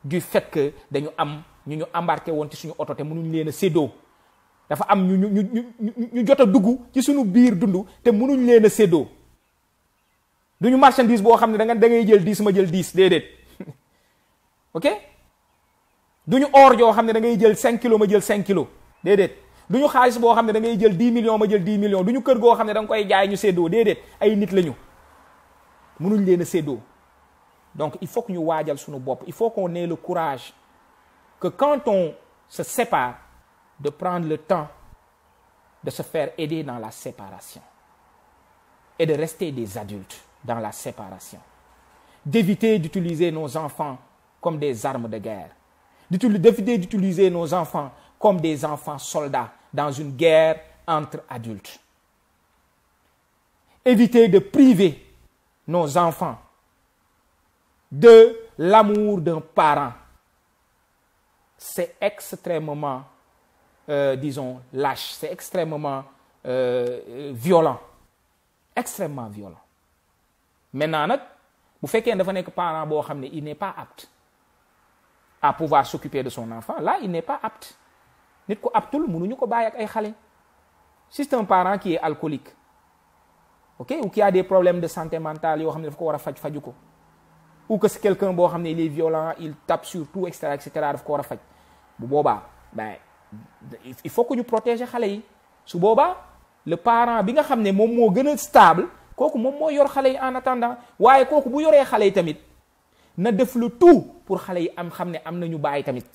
du fait que dañu am ñu embarqué woon ci suñu oto te mënuñ leen a séddoo dafa am ñu jot a dugg ci suñu biir dund te mënuñ leen a séddoo duñu marchandise boo xam ne da ngay jël 10 ma jël 10 déedéet ok duñu or joo xam ne da ngay jël 5 kilos ma jël 5 kilos déedéet duñu xaalis boo xam ne da ngay jël 10 millions ma jël 10 millions duñu kër goo xam ne da nga koy jaay ñu séddoo déedéet ay nit lañu mënuñ leen a séddoo donc il faut que ñu waajal suñu bopp il faut qu'on ait le courage que quand on se sépare de prendre le temps de se faire aider dans la séparation et de rester des adultes dans la séparation d'éviter d'utiliser nos enfants comme des armes de guerre d'éviter d'utiliser nos enfants comme des enfants soldats dans une guerre entre adultes. Éviter de priver nos enfants de l'amour d'un parent. C'est extrêmement, disons, lâche, c'est extrêmement violent. Extrêmement violent. Maintenant nag bu fekkee dafa nekk parent boo xam ne il n'est pas apte à pouvoir s'occuper de son enfant, là, il n'est pas apte. Nit ko aptul mënuñu ko bàyyi ak ay xale. Si c'est un parent qui est alcoolique, ok, ou qui a des problèmes de santé mentale yoo xam ne daf ko war a faju ko, ou que c'est quelqu'un boo xam ne il est violent, il tape sur tout, etc., daf ko war a faj. Bu boobaa, ben, il faut que ñu protéger xale yi. Su boobaa, le parent bi nga xam ne moom moo gën a stable, kooku moom moo yor xale yi en attendant. Waaye kooku bu yoree xale yi tamit, na def le tout pour xale yi am xam ne am nañu bàyyi tamit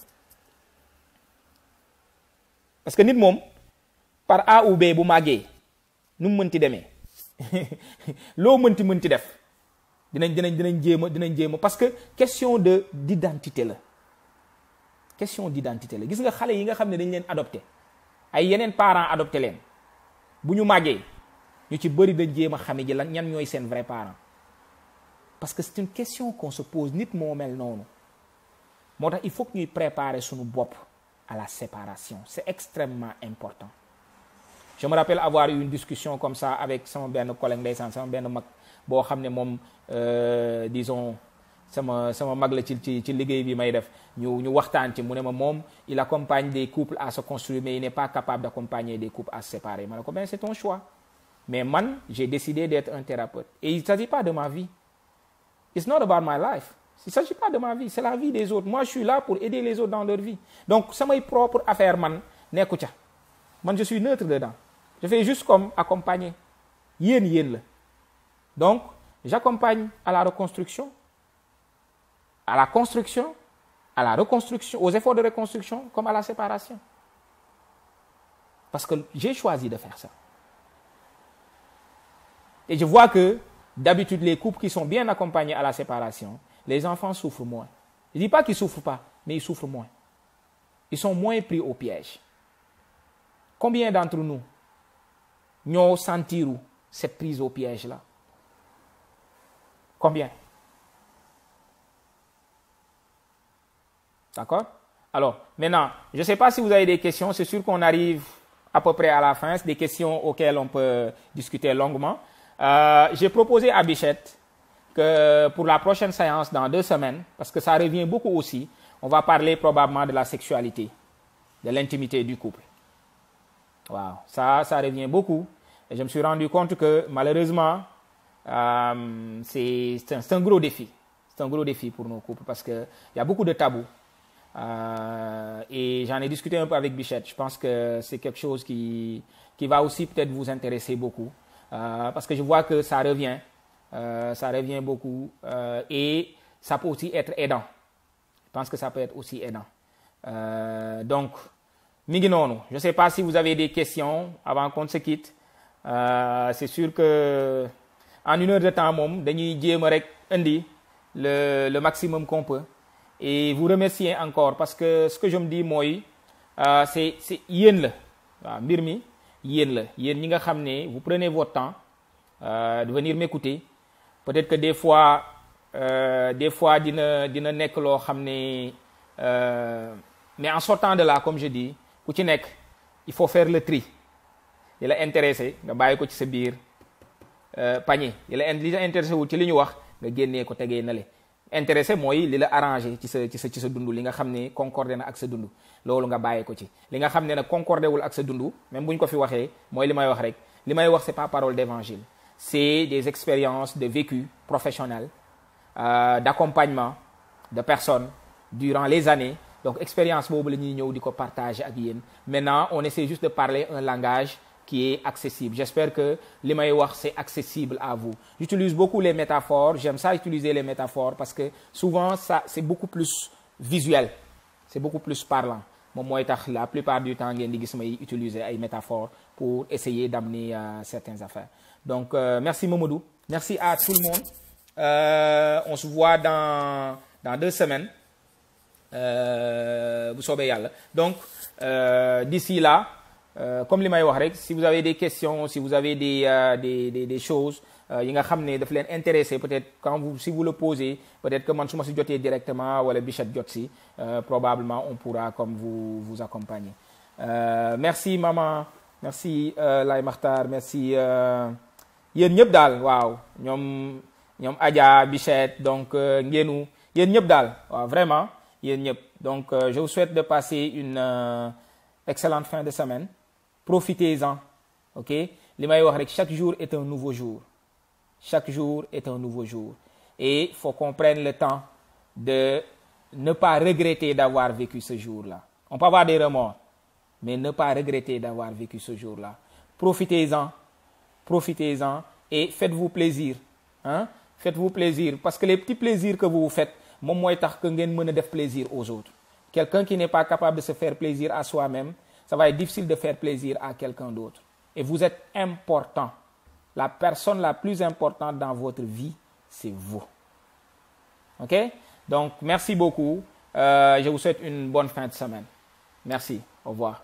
parce que nit moom par A ou B bu màggee nu mu mënti demee loo mënti def dinañ jéem a parce que question d'identité la question d'identité la gis nga xale yi nga xam ne dañ leen adopté ay yeneen parents adopté leen bu ñu màggee ñu ci bëri dañ jéem a xame ji lan ñan ñooy seen vrai parent parce que c'est une question qu'on se pose nit moo mel noonu moo tax il faut que ñuy préparer suñu bopp à la séparation c'est extrêmement important. Je me rappelle avoir eu une discussion comme ça avec sama benn collègue ndeysaan sama benn mag boo xam ne moom disons sama mag la ci liggéey bi may def ñu waxtaan ci mu ne ma moom il accompagne des couples à se construire mais il n'est pas capable d'accompagner des couples à se séparer ma ne ko ben c'est ton choix mais man j'ai décidé d'être un thérapeute et il ne s'agit pas de ma vie. It's not about my life. Il ne s'agit pas de ma vie, c'est la vie des autres. Moi, je suis là pour aider les autres dans leur vie. Donc, c'est ma propre affaire, man. Man, je suis neutre dedans. Je fais juste comme accompagner. Yen. Donc, j'accompagne à la reconstruction, à la construction, à la reconstruction, aux efforts de reconstruction, comme à la séparation. Parce que j'ai choisi de faire ça. Et je vois que, d'habitude, les couples qui sont bien accompagnés à la séparation, les enfants souffrent moins. Je ne dis pas qu'ils ne souffrent pas, mais ils souffrent moins. Ils sont moins pris au piège. Combien d'entre nous nous sentirons cette prise au piège-là? Combien? D'accord? Alors, maintenant, je ne sais pas si vous avez des questions. C'est sûr qu'on arrive à peu près à la fin. C'est des questions auxquelles on peut discuter longuement. J'ai proposé à Bichette que pour la prochaine séance, dans 2 semaines, parce que ça revient beaucoup aussi, on va parler probablement de la sexualité, de l'intimité du couple. Wow, ça revient beaucoup. Et je me suis rendu compte que malheureusement, c'est un gros défi. C'est un gros défi pour nos couples parce qu'il y a beaucoup de tabous. Et j'en ai discuté un peu avec Bichette. Je pense que c'est quelque chose qui va aussi peut-être vous intéresser beaucoup. Parce que je vois que ça revient beaucoup et ça peut aussi être aidant. Je pense que ça peut être aussi aidant. Donc, Miginono, je ne sais pas si vous avez des questions avant qu'on se quitte. C'est sûr que en 1 heure de temps, dañuy jéem rek indi le maximum qu'on peut. Et vous remercier encore parce que ce que je me dis, moi, c'est yéen la. Mbir mi yéen la. Yéen ñi nga xam ne vous prenez votre temps de venir m'écouter. Peut-être que des fois dina nekk loo xam ne mais en sortant de là, comme je dis, ku ci nekk il faut faire le tri. Il est intéressé nga bàyyi ko ci sa biir panier. Il est intéressé wu ci li ñu wax nga génnee ko tegee na le. Intéressé mooy li la arrangé ci sa dund li nga xam ne concordé na ak sa dund loolu nga bàyyi ko ci li nga xam ne nag concordé wul ak sa dund même bu ñu ko fi waxee mooy li may wax rek li may wax c'est pas parole d'évangile, c'est des expériences de vécu professionnel, d'accompagnement de personnes durant les années. Donc expérience boobu la ñuy ñëw di ko partager ak yéen. Maintenant on essaie juste de parler un langage qui est accessible. J'espère que li may wax c'est accessible à vous. J'utilise beaucoup les métaphores. J'aime ça utiliser les métaphores parce que souvent ça c'est beaucoup plus visuel, c'est beaucoup plus parlant. Moom mooy tax la plupart du temps ngeen di gis may utiliser ay métaphores pour essayer d'amener certaines affaires. Donc merci Mamadou, merci à tout le monde. On se voit dans 2 semaines. Bu soobee yàlla. Donc d'ici là, comme li may wax rek, si vous avez des questions, si vous avez des choses yi nga xam ne daf leen intéressé, peut-être si vous le posez, peut-être que man su ma si jotee directement wala Bichette jot si, probablement on pourra comme vous accompagner. Merci maman, merci Lay Makhtar, merci yéen ñëpp daal. Waaw ñoom Adja, Bichette, donc ngeenu yéen ñëpp daal. Waaw vraiment yéen ñëpp. Donc je vous souhaite de passer une excellente fin de semaine. Profitez-en, ok? Li may wax rek, chaque jour est un nouveau jour. Chaque jour est un nouveau jour. Et il faut qu'on prenne le temps de ne pas regretter d'avoir vécu ce jour-là. On peut avoir des remords, mais ne pas regretter d'avoir vécu ce jour-là. Profitez-en et faites-vous plaisir. Hein? Faites-vous plaisir, parce que les petits plaisirs que vous faites, moom mooy tax que ngeen mën a def plaisir aux autres. Quelqu'un qui n'est pas capable de se faire plaisir à soi-même, ça va être difficile de faire plaisir à quelqu'un d'autre. Et vous êtes important. La personne la plus importante dans votre vie, c'est vous. OK? Donc, merci beaucoup. Je vous souhaite une bonne fin de semaine. Merci. Au revoir.